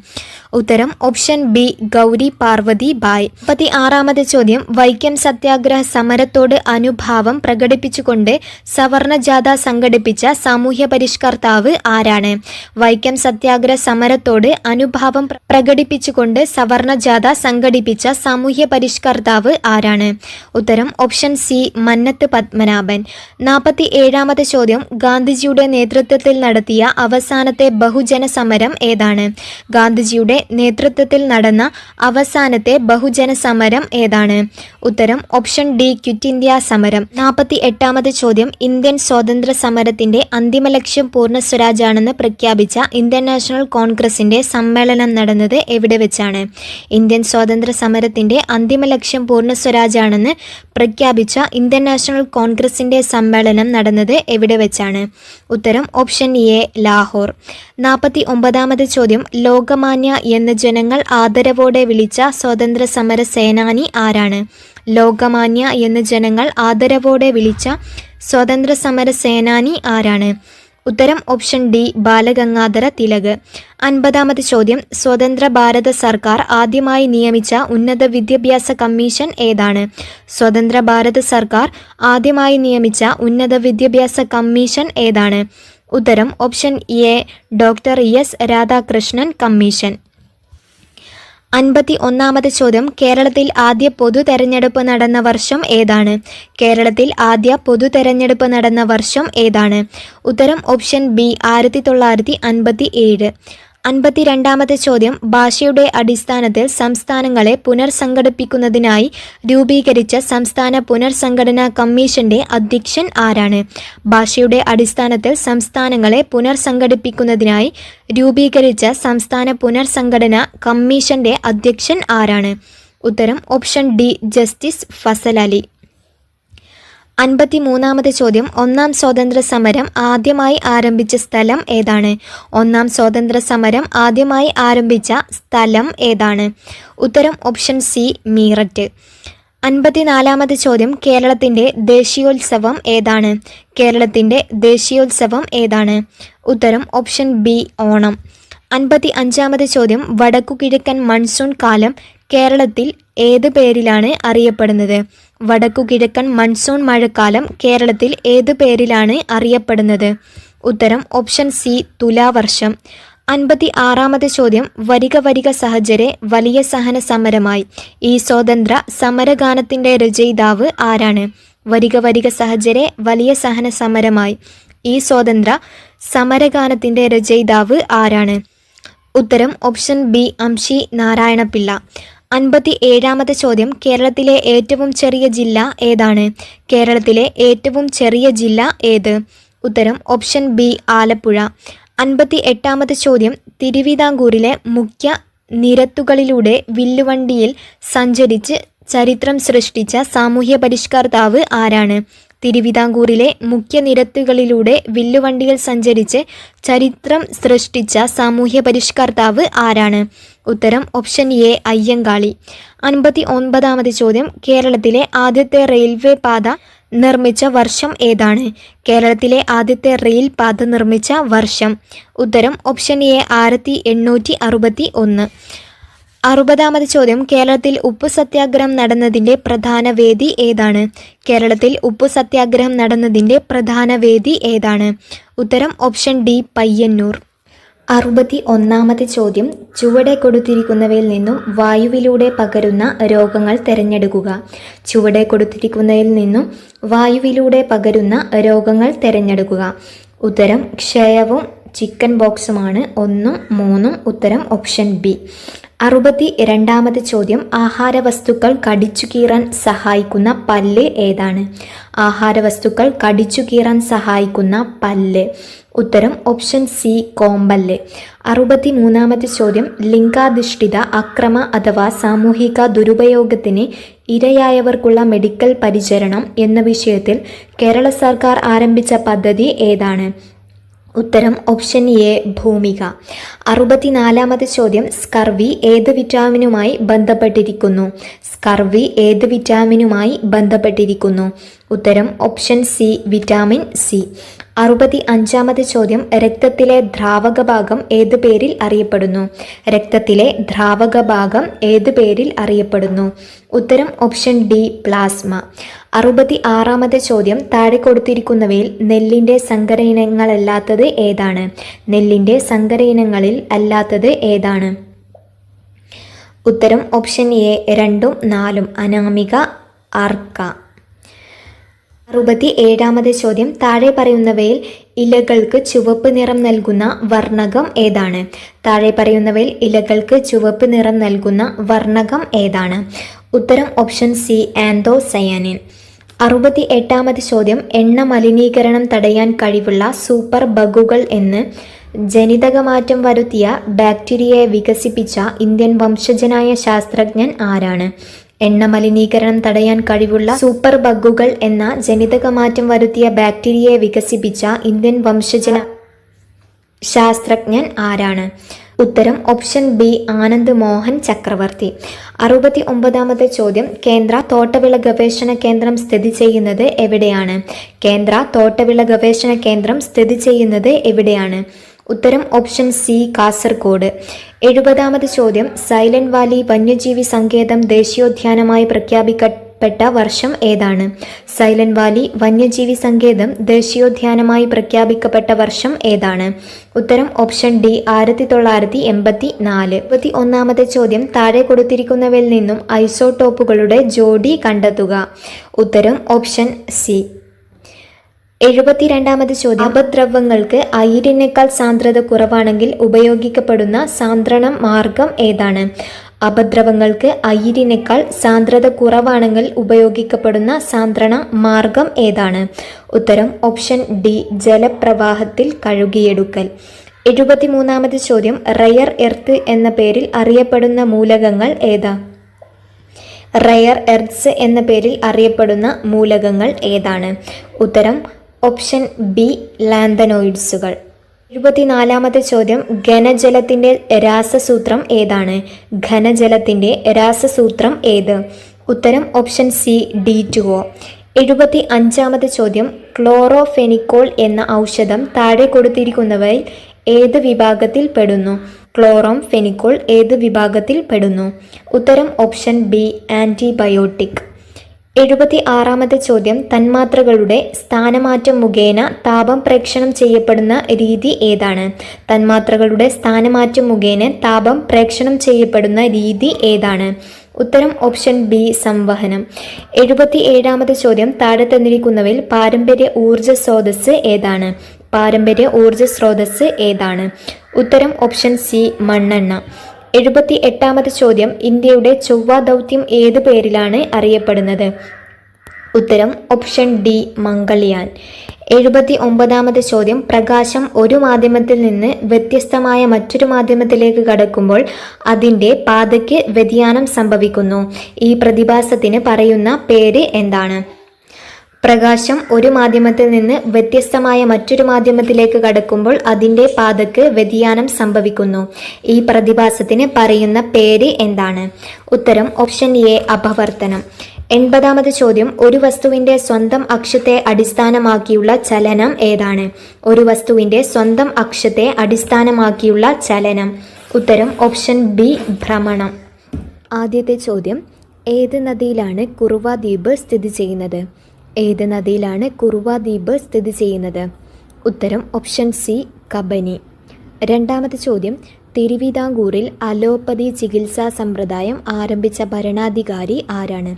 ഉത്തരം ഓപ്ഷൻ ബി ഗൗരി പാർവതി ബായ്. 46ാമത്തെ ചോദ്യം, വൈക്കം സത്യാഗ്രഹ സമരത്തോട് അനുഭാവം പ്രകടിപ്പിച്ചുകൊണ്ട് സവർണ ജാഥ സംഘടിപ്പിച്ച സാമൂഹ്യ പരിഷ്കർത്താവ് ആരാണ്? വൈക്കം സത്യാഗ്രഹ സമരത്തോട് അനുഭാവം പ്രകടിപ്പിച്ചുകൊണ്ട് സവർണ ജാഥ സംഘടിപ്പിച്ച സാമൂഹ്യ പരിഷ്കർത്താവ് ആരാണ്? ഉത്തരം ഓപ്ഷൻ സി മന്നത്ത് പത്മനാഭൻ. 47ാമത്തെ ചോദ്യം, ഗാന്ധിജിയുടെ നേതൃത്വത്തിൽ നടത്തിയ അവസാനത്തെ ബഹുജന സമരം ഏതാണ്? ഗാന്ധിജിയുടെ നേതൃത്വത്തിൽ നടന്ന അവസാനത്തെ ബഹുജന സമരം ഏതാണ്? ഉത്തരം ഓപ്ഷൻ ഡി ക്വിറ്റ് ഇന്ത്യ സമരം. 48ാമത്തെ ചോദ്യം, ഇന്ത്യൻ സ്വാതന്ത്ര്യ സമരത്തിന്റെ അന്തിമ ലക്ഷ്യം പൂർണ്ണ സ്വരാജാണെന്ന് പ്രഖ്യാപിച്ച ഇന്ത്യൻ നാഷണൽ കോൺഗ്രസിന്റെ സമ്മേളനം നടന്നത് എവിടെ വെച്ചാണ്? ഇന്ത്യൻ സ്വാതന്ത്ര്യ സമരത്തിന്റെ അന്തിമ ലക്ഷ്യം പൂർണ്ണ സ്വരാജാണെന്ന് പ്രഖ്യാപിച്ച ഇന്ത്യൻ നാഷണൽ കോൺഗ്രസിന്റെ സമ്മേളനം നടന്നത് എവിടെ വെച്ചാണ്? ഉത്തരം ഓപ്ഷൻ എ ലാഹോർ. 49ാമത്തെ ചോദ്യം, ലോകമാന്യ എന്ന് ജനങ്ങൾ ആദരവോടെ വിളിച്ച സ്വാതന്ത്ര്യ സമര സേനാനി ആരാണ്? ലോകമാന്യ എന്ന് ജനങ്ങൾ ആദരവോടെ വിളിച്ച സ്വാതന്ത്ര്യ സമര സേനാനി ആരാണ്? ഉത്തരം ഓപ്ഷൻ ഡി ബാലഗംഗാധര തിലക്. 50ാമത്തെ ചോദ്യം, സ്വതന്ത്ര ഭാരത സർക്കാർ ആദ്യമായി നിയമിച്ച ഉന്നത വിദ്യാഭ്യാസ കമ്മീഷൻ ഏതാണ്? സ്വതന്ത്ര ഭാരത സർക്കാർ ആദ്യമായി നിയമിച്ച ഉന്നത വിദ്യാഭ്യാസ കമ്മീഷൻ ഏതാണ്? ഉത്തരം option A doctor S Radhakrishnan commission. 51ാമത്തെ ചോദ്യം, കേരളത്തിൽ ആദ്യ പൊതു തെരഞ്ഞെടുപ്പ് നടന്ന വർഷം ഏതാണ്? കേരളത്തിൽ ആദ്യ പൊതു തെരഞ്ഞെടുപ്പ് നടന്ന വർഷം ഏതാണ്? ഉത്തരം ഓപ്ഷൻ ബി 1957. 52ാമത്തെ ചോദ്യം, ഭാഷയുടെ അടിസ്ഥാനത്തിൽ സംസ്ഥാനങ്ങളെ പുനർസംഘടിപ്പിക്കുന്നതിനായി രൂപീകരിച്ച സംസ്ഥാന പുനർസംഘടനാ കമ്മീഷന്റെ അധ്യക്ഷൻ ആരാണ്? ഭാഷയുടെ അടിസ്ഥാനത്തിൽ സംസ്ഥാനങ്ങളെ പുനർസംഘടിപ്പിക്കുന്നതിനായി രൂപീകരിച്ച സംസ്ഥാന പുനർസംഘടനാ കമ്മീഷന്റെ അധ്യക്ഷൻ ആരാണ്? ഉത്തരം option D justice Fazal Ali. 53ാമത്തെ ചോദ്യം, ഒന്നാം സ്വാതന്ത്ര്യ സമരം ആദ്യമായി ആരംഭിച്ച സ്ഥലം ഏതാണ്? ഒന്നാം സ്വാതന്ത്ര്യ സമരം ആദ്യമായി ആരംഭിച്ച സ്ഥലം ഏതാണ്? ഉത്തരം ഓപ്ഷൻ സി മീററ്റ്. 54ാമത്തെ ചോദ്യം, കേരളത്തിൻ്റെ ദേശീയോത്സവം ഏതാണ്? കേരളത്തിൻ്റെ ദേശീയോത്സവം ഏതാണ്? ഉത്തരം ഓപ്ഷൻ ബി ഓണം. 55ാമത്തെ ചോദ്യം, വടക്കുകിഴക്കൻ മൺസൂൺ കാലം കേരളത്തിൽ ഏത് പേരിലാണ് അറിയപ്പെടുന്നത്? വടക്കുകിഴക്കൻ മൺസൂൺ മഴക്കാലം കേരളത്തിൽ ഏത് പേരിലാണ് അറിയപ്പെടുന്നത്? ഉത്തരം ഓപ്ഷൻ സി തുലാവർഷം. 56ാമത്തെ ചോദ്യം, വരിക വരിക സഹചരെ വലിയ സഹന സമരമായി ഈ സ്വാതന്ത്ര്യ സമരഗാനത്തിൻ്റെ രചയിതാവ് ആരാണ്? വരിക വരിക സഹചരെ വലിയ സഹന സമരമായി ഈ സ്വാതന്ത്ര്യ സമരഗാനത്തിൻ്റെ രചയിതാവ് ആരാണ്? ഉത്തരം ഓപ്ഷൻ ബി അംശി നാരായണപിള്ള. 57-ാമത്തെ ചോദ്യം, കേരളത്തിലെ ഏറ്റവും ചെറിയ ജില്ല ഏതാണ്? കേരളത്തിലെ ഏറ്റവും ചെറിയ ജില്ല ഏത്? ഉത്തരം ഓപ്ഷൻ ബി ആലപ്പുഴ. 58-ാമത്തെ ചോദ്യം, തിരുവിതാംകൂറിലെ മുഖ്യ നിരത്തുകളിലൂടെ വില്ലുവണ്ടിയിൽ സഞ്ചരിച്ച് ചരിത്രം സൃഷ്ടിച്ച സാമൂഹ്യ പരിഷ്കർത്താവ് ആരാണ്? തിരുവിതാംകൂറിലെ മുഖ്യ നിരത്തുകളിലൂടെ വില്ലുവണ്ടിയിൽ സഞ്ചരിച്ച് ചരിത്രം സൃഷ്ടിച്ച സാമൂഹ്യ പരിഷ്കർത്താവ് ആരാണ്? ഉത്തരം ഓപ്ഷൻ എ അയ്യങ്കാളി. 59-ാമത്തെ ചോദ്യം, കേരളത്തിലെ ആദ്യത്തെ റെയിൽവേ പാത നിർമ്മിച്ച വർഷം ഏതാണ്? കേരളത്തിലെ ആദ്യത്തെ റെയിൽ പാത നിർമ്മിച്ച വർഷം. ഉത്തരം ഓപ്ഷൻ എ 1861. 60-ാമത് ചോദ്യം, കേരളത്തിൽ ഉപ്പു സത്യാഗ്രഹം നടന്നതിൻ്റെ പ്രധാന വേദി ഏതാണ്? കേരളത്തിൽ ഉപ്പു സത്യാഗ്രഹം നടന്നതിൻ്റെ പ്രധാന വേദി ഏതാണ്? ഉത്തരം ഓപ്ഷൻ ഡി പയ്യന്നൂർ. 61-ാമത് ചോദ്യം, ചുവടെ കൊടുത്തിരിക്കുന്നവയിൽ നിന്നും വായുവിലൂടെ പകരുന്ന രോഗങ്ങൾ തിരഞ്ഞെടുക്കുക. ചുവടെ കൊടുത്തിരിക്കുന്നതിൽ നിന്നും വായുവിലൂടെ പകരുന്ന രോഗങ്ങൾ തിരഞ്ഞെടുക്കുക. ഉത്തരം ക്ഷയവും ചിക്കൻ ബോക്സുമാണ് 1ഉം 3ഉം. ഉത്തരം ഓപ്ഷൻ ബി. 62-ാമത് ചോദ്യം, ആഹാരവസ്തുക്കൾ കടിച്ചു കീറാൻ സഹായിക്കുന്ന പല്ല് ഏതാണ്? ആഹാരവസ്തുക്കൾ കടിച്ചു കീറാൻ സഹായിക്കുന്ന പല്ല്. ഉത്തരം ഓപ്ഷൻ സി കോമ്പല്ല്. 63-ാമത് ചോദ്യം, ലിംഗാധിഷ്ഠിത അക്രമ അഥവാ സാമൂഹിക ദുരുപയോഗത്തിന് ഇരയായവർക്കുള്ള മെഡിക്കൽ പരിചരണം എന്ന വിഷയത്തിൽ കേരള സർക്കാർ ആരംഭിച്ച പദ്ധതി ഏതാണ്? ഉത്തരം ഓപ്ഷൻ എ ഭൂമിക. 64-ാമത് ചോദ്യം, സ്കർവി ഏത് വിറ്റാമിനുമായി ബന്ധപ്പെട്ടിരിക്കുന്നു? സ്കർവി ഏത് വിറ്റാമിനുമായി ബന്ധപ്പെട്ടിരിക്കുന്നു? ഉത്തരം ഓപ്ഷൻ സി വിറ്റാമിൻ സി. 65-ാമത് ചോദ്യം, രക്തത്തിലെ ദ്രാവക ഭാഗം ഏത് പേരിൽ അറിയപ്പെടുന്നു? രക്തത്തിലെ ദ്രാവക ഭാഗം ഏത് പേരിൽ അറിയപ്പെടുന്നു? ഉത്തരം ഓപ്ഷൻ ഡി പ്ലാസ്മ. 66-ാമത് ചോദ്യം, താഴെ കൊടുത്തിരിക്കുന്നവയിൽ നെല്ലിൻ്റെ സങ്കര ഇനങ്ങളല്ലാത്തത് ഏതാണ്? നെല്ലിൻ്റെ സങ്കര ഇനങ്ങളിൽ അല്ലാത്തത് ഏതാണ്? ഉത്തരം ഓപ്ഷൻ എ 2ഉം 4ഉം അനാമിക, അർക്ക. 67-ാമത് ചോദ്യം, താഴെ പറയുന്നവയിൽ ഇലകൾക്ക് ചുവപ്പ് നിറം നൽകുന്ന വർണ്ണകം ഏതാണ്? താഴെ പറയുന്നവയിൽ ഇലകൾക്ക് ചുവപ്പ് നിറം നൽകുന്ന വർണ്ണകം ഏതാണ്? ഉത്തരം ഓപ്ഷൻ സി ആന്തോസയാനിൻ. 68-ാമത് ചോദ്യം, എണ്ണ മലിനീകരണം തടയാൻ കഴിവുള്ള സൂപ്പർ ബഗുകൾ എന്ന് ജനിതകമാറ്റം വരുത്തിയ ബാക്ടീരിയയെ വികസിപ്പിച്ച ഇന്ത്യൻ വംശജനായ ശാസ്ത്രജ്ഞൻ ആരാണ്? എണ്ണ മലിനീകരണം തടയാൻ കഴിവുള്ള സൂപ്പർ ബഗുകൾ എന്ന ജനിതകമാറ്റം വരുത്തിയ ബാക്ടീരിയയെ വികസിപ്പിച്ച ഇന്ത്യൻ വംശജന ശാസ്ത്രജ്ഞൻ ആരാണ്? ഉത്തരം ഓപ്ഷൻ ബി ആനന്ദ് മോഹൻ ചക്രവർത്തി. 69-ാമത്തെ ചോദ്യം, കേന്ദ്ര തോട്ടവിള ഗവേഷണ കേന്ദ്രം സ്ഥിതി ചെയ്യുന്നത് എവിടെയാണ്? കേന്ദ്ര തോട്ടവിള ഗവേഷണ കേന്ദ്രം സ്ഥിതി ചെയ്യുന്നത് എവിടെയാണ്? ഉത്തരം ഓപ്ഷൻ സി കാസർഗോഡ്. 70-ാമത് ചോദ്യം, സൈലന്റ് വാലി വന്യജീവി സങ്കേതം ദേശീയോദ്യാനമായി പ്രഖ്യാപിക്കപ്പെട്ട വർഷം ഏതാണ്? സൈലന്റ് വാലി വന്യജീവി സങ്കേതം ദേശീയോദ്യാനമായി പ്രഖ്യാപിക്കപ്പെട്ട വർഷം ഏതാണ്? ഉത്തരം ഓപ്ഷൻ ഡി 1984. 71-ാമത്തെ ചോദ്യം, താഴെ കൊടുത്തിരിക്കുന്നവയിൽ നിന്നും ഐസോടോപ്പുകളുടെ ജോഡി കണ്ടെത്തുക. ഉത്തരം ഓപ്ഷൻ സി. 72-ാമത് ചോദ്യം, അപദ്രവങ്ങൾക്ക് അയിരിനേക്കാൾ സാന്ദ്രത കുറവാണെങ്കിൽ ഉപയോഗിക്കപ്പെടുന്ന സാന്ദ്രണ മാർഗം ഏതാണ്? അപദ്രവങ്ങൾക്ക് അയിരിനേക്കാൾ സാന്ദ്രത കുറവാണെങ്കിൽ ഉപയോഗിക്കപ്പെടുന്ന സാന്ദ്രണ മാർഗം ഏതാണ്? ഉത്തരം ഓപ്ഷൻ ഡി ജലപ്രവാഹത്തിൽ കഴുകിയെടുക്കൽ. 73-ാമത് ചോദ്യം, റെയർ എർത്ത് എന്ന പേരിൽ അറിയപ്പെടുന്ന മൂലകങ്ങൾ ഏതാ? റെയർ എർത്ത്സ് എന്ന പേരിൽ അറിയപ്പെടുന്ന മൂലകങ്ങൾ ഏതാണ്? ഉത്തരം ഓപ്ഷൻ ബി ലാന്തനോയിഡ്സുകൾ. 74-ാമത്തെ ചോദ്യം, ഘനജലത്തിൻ്റെ രാസസൂത്രം ഏതാണ്? ഘനജലത്തിൻ്റെ രാസസൂത്രം ഏത്? ഉത്തരം ഓപ്ഷൻ സി D2O. 75-ാമത്തെ ചോദ്യം, ക്ലോറോഫെനിക്കോൾ എന്ന ഔഷധം താഴെ കൊടുത്തിരിക്കുന്നവയിൽ ഏത് വിഭാഗത്തിൽ പെടുന്നു? ക്ലോറോംഫെനിക്കോൾ ഏത് വിഭാഗത്തിൽ പെടുന്നു? ഉത്തരം ഓപ്ഷൻ ബി ആൻറ്റിബയോട്ടിക്. 76-ാമത്തെ ചോദ്യം, തന്മാത്രകളുടെ സ്ഥാനമാറ്റം മുഖേന താപം പ്രേക്ഷണം ചെയ്യപ്പെടുന്ന രീതി ഏതാണ്? തന്മാത്രകളുടെ സ്ഥാനമാറ്റം മുഖേന താപം പ്രേക്ഷണം ചെയ്യപ്പെടുന്ന രീതി ഏതാണ്? ഉത്തരം ഓപ്ഷൻ ബി സംവഹനം. 77-ാമത്തെ ചോദ്യം, താഴെ തന്നിരിക്കുന്നവയിൽ പാരമ്പര്യ ഊർജ്ജ സ്രോതസ് ഏതാണ്? പാരമ്പര്യ ഊർജ്ജ സ്രോതസ് ഏതാണ്? ഉത്തരം ഓപ്ഷൻ സി മണ്ണെണ്ണ. 78ാമത് ചോദ്യം, ഇന്ത്യയുടെ ചൊവ്വ ദൗത്യം ഏത് പേരിലാണ് അറിയപ്പെടുന്നത്? ഉത്തരം ഓപ്ഷൻ ഡി മംഗൾയാൻ. 79ാമത് ചോദ്യം, പ്രകാശം ഒരു മാധ്യമത്തിൽ നിന്ന് വ്യത്യസ്തമായ മറ്റൊരു മാധ്യമത്തിലേക്ക് കടക്കുമ്പോൾ അതിൻ്റെ പാതയ്ക്ക് വ്യതിയാനം സംഭവിക്കുന്നു. ഈ പ്രതിഭാസത്തിന് പറയുന്ന പേര് എന്താണ്? പ്രകാശം ഒരു മാധ്യമത്തിൽ നിന്ന് വ്യത്യസ്തമായ മറ്റൊരു മാധ്യമത്തിലേക്ക് കടക്കുമ്പോൾ അതിൻ്റെ പാതയ്ക്ക് വ്യതിയാനം സംഭവിക്കുന്നു. ഈ പ്രതിഭാസത്തിന് പറയുന്ന പേര് എന്താണ്? ഉത്തരം ഓപ്ഷൻ എ അപവർത്തനം. 80ാമത് ചോദ്യം, ഒരു വസ്തുവിൻ്റെ സ്വന്തം അക്ഷത്തെ അടിസ്ഥാനമാക്കിയുള്ള ചലനം ഏതാണ്? ഒരു വസ്തുവിൻ്റെ സ്വന്തം അക്ഷത്തെ അടിസ്ഥാനമാക്കിയുള്ള ചലനം. ഉത്തരം ഓപ്ഷൻ ബി ഭ്രമണം. ആദ്യത്തെ ചോദ്യം, ഏത് നദിയിലാണ് കുറുവ ദ്വീപ് സ്ഥിതി ചെയ്യുന്നത്? ഏത് നദിയിലാണ് കുറുവ ദ്വീപ് സ്ഥിതി ചെയ്യുന്നത്? ഉത്തരം ഓപ്ഷൻ സി കബനി. രണ്ടാമത്തെ ചോദ്യം, തിരുവിതാംകൂറിൽ അലോപ്പതി ചികിത്സാ സമ്പ്രദായം ആരംഭിച്ച ഭരണാധികാരി ആരാണ്?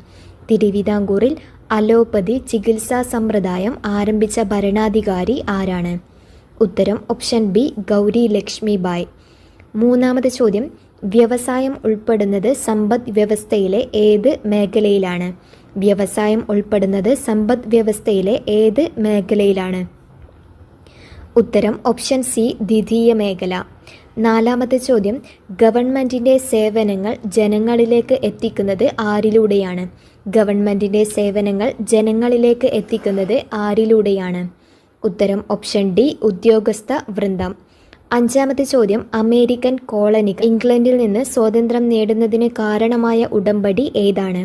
തിരുവിതാംകൂറിൽ അലോപ്പതി ചികിത്സാ സമ്പ്രദായം ആരംഭിച്ച ഭരണാധികാരി ആരാണ്? ഉത്തരം ഓപ്ഷൻ ബി ഗൗരി ലക്ഷ്മി ബായ്. മൂന്നാമത്തെ ചോദ്യം, വ്യവസായം ഉൾപ്പെടുന്നത് സമ്പദ് വ്യവസ്ഥയിലെ ഏത് മേഖലയിലാണ്? വ്യവസായം ഉൾപ്പെടുന്നത് സമ്പദ് വ്യവസ്ഥയിലെ ഏത് മേഖലയിലാണ്? ഉത്തരം ഓപ്ഷൻ സി ദ്വിതീയ മേഖല. നാലാമത്തെ ചോദ്യം, ഗവൺമെൻറ്റിൻ്റെ സേവനങ്ങൾ ജനങ്ങളിലേക്ക് എത്തിക്കുന്നത് ആരിലൂടെയാണ്? ഗവൺമെൻറ്റിൻ്റെ സേവനങ്ങൾ ജനങ്ങളിലേക്ക് എത്തിക്കുന്നത് ആരിലൂടെയാണ്? ഉത്തരം ഓപ്ഷൻ ഡി ഉദ്യോഗസ്ഥ വൃന്ദം. അഞ്ചാമത്തെ ചോദ്യം, അമേരിക്കൻ കോളനികൾ ഇംഗ്ലണ്ടിൽ നിന്ന് സ്വാതന്ത്ര്യം നേടുന്നതിന് കാരണമായ ഉടമ്പടി ഏതാണ്?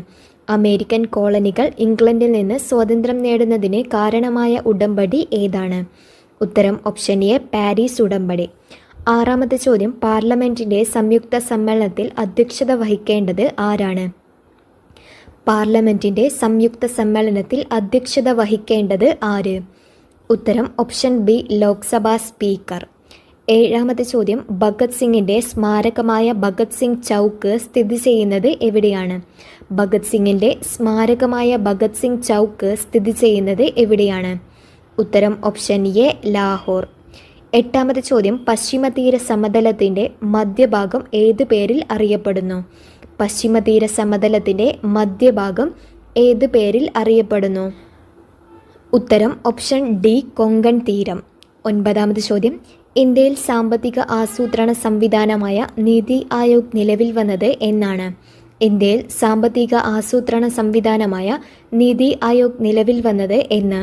അമേരിക്കൻ കോളനികൾ ഇംഗ്ലണ്ടിൽ നിന്ന് സ്വാതന്ത്ര്യം നേടുന്നതിന് കാരണമായ ഉടമ്പടി ഏതാണ്? ഉത്തരം ഓപ്ഷൻ എ പാരീസ് ഉടമ്പടി. ആറാമത്തെ ചോദ്യം, പാർലമെൻറ്റിൻ്റെ സംയുക്ത സമ്മേളനത്തിൽ അധ്യക്ഷത വഹിക്കേണ്ടത് ആരാണ്? പാർലമെൻറ്റിൻ്റെ സംയുക്ത സമ്മേളനത്തിൽ അധ്യക്ഷത വഹിക്കേണ്ടത് ആര്? ഉത്തരം ഓപ്ഷൻ ബി ലോക്സഭാ സ്പീക്കർ. ഏഴാമത്തെ ചോദ്യം, ഭഗത് സിംഗിൻ്റെ സ്മാരകമായ ഭഗത് സിംഗ് ചൗക്ക് സ്ഥിതി ചെയ്യുന്നത് എവിടെയാണ്? ഭഗത് സിംഗിൻ്റെ സ്മാരകമായ ഭഗത് സിംഗ് ചൗക്ക് സ്ഥിതി ചെയ്യുന്നത് എവിടെയാണ്? ഉത്തരം ഓപ്ഷൻ എ ലാഹോർ. എട്ടാമത്തെ ചോദ്യം, പശ്ചിമതീര സമതലത്തിൻ്റെ മധ്യഭാഗം ഏത് പേരിൽ അറിയപ്പെടുന്നു? പശ്ചിമതീര സമതലത്തിൻ്റെ മധ്യഭാഗം ഏത് പേരിൽ അറിയപ്പെടുന്നു? ഉത്തരം ഓപ്ഷൻ ഡി കൊങ്കൺ തീരം. ഒൻപതാമത്തെ ചോദ്യം, ഇന്ത്യയിൽ സാമ്പത്തിക ആസൂത്രണ സംവിധാനമായ നീതി ആയോഗ് നിലവിൽ വന്നത് എന്നാണ്? ഇന്ത്യയിൽ സാമ്പത്തിക ആസൂത്രണ സംവിധാനമായ നീതി ആയോഗ് നിലവിൽ വന്നത് എന്ന്?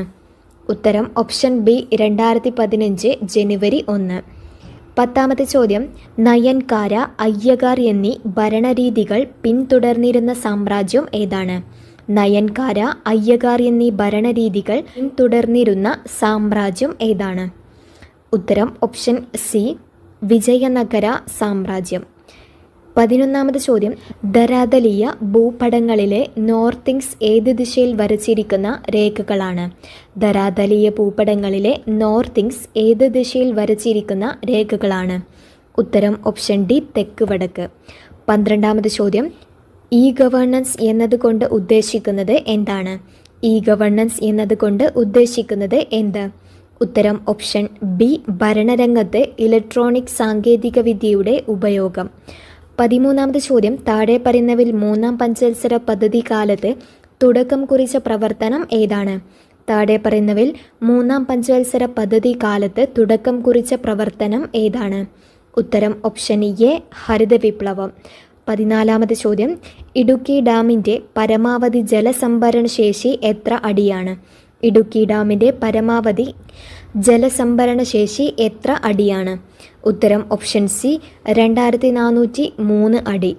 ഉത്തരം ഓപ്ഷൻ ബി 2015 ജനുവരി 1. പത്താമത്തെ ചോദ്യം, നയൻകാര, അയ്യഗാർ എന്നീ ഭരണരീതികൾ പിന്തുടർന്നിരുന്ന സാമ്രാജ്യം ഏതാണ്? നയൻകാര, അയ്യഗാർ എന്നീ ഭരണരീതികൾ പിന്തുടർന്നിരുന്ന സാമ്രാജ്യം ഏതാണ്? ഉത്തരം ഓപ്ഷൻ സി വിജയനഗര സാമ്രാജ്യം. 11ാമത് ചോദ്യം, ധരാതലീയ ഭൂപടങ്ങളിലെ നോർത്തിങ്സ് ഏത് ദിശയിൽ വരച്ചിരിക്കുന്ന രേഖകളാണ്? ധരാതലീയ ഭൂപടങ്ങളിലെ നോർത്തിങ്സ് ഏത് ദിശയിൽ വരച്ചിരിക്കുന്ന രേഖകളാണ്? ഉത്തരം ഓപ്ഷൻ ഡി തെക്ക് വടക്ക്. 12ാമത് ചോദ്യം, ഇ ഗവേണൻസ് എന്നതുകൊണ്ട് ഉദ്ദേശിക്കുന്നത് എന്താണ്? ഇ ഗവേണൻസ് എന്നതുകൊണ്ട് ഉദ്ദേശിക്കുന്നത് എന്ത്? ഉത്തരം ഓപ്ഷൻ ബി ഭരണരംഗത്ത് ഇലക്ട്രോണിക് സാങ്കേതിക വിദ്യയുടെ ഉപയോഗം. 13ാമത് ചോദ്യം, താഴെ പറയുന്നവയിൽ മൂന്നാം പഞ്ചവത്സര പദ്ധതി കാലത്ത് തുടക്കം കുറിച്ച പ്രവർത്തനം ഏതാണ്? താഴെ പറയുന്നവയിൽ മൂന്നാം പഞ്ചവത്സര പദ്ധതി കാലത്ത് തുടക്കം കുറിച്ച പ്രവർത്തനം ഏതാണ്? ഉത്തരം ഓപ്ഷൻ എ ഹരിത വിപ്ലവം. 14ാമത് ചോദ്യം, ഇടുക്കി ഡാമിൻ്റെ പരമാവധി ജലസംഭരണ ശേഷി എത്ര അടിയാണ്? ഇടുക്കി ഡാമിൻ്റെ പരമാവധി ജലസംഭരണ ശേഷി എത്ര അടിയാണ്? ഉത്തരം ഓപ്ഷൻ സി 2403 അടി.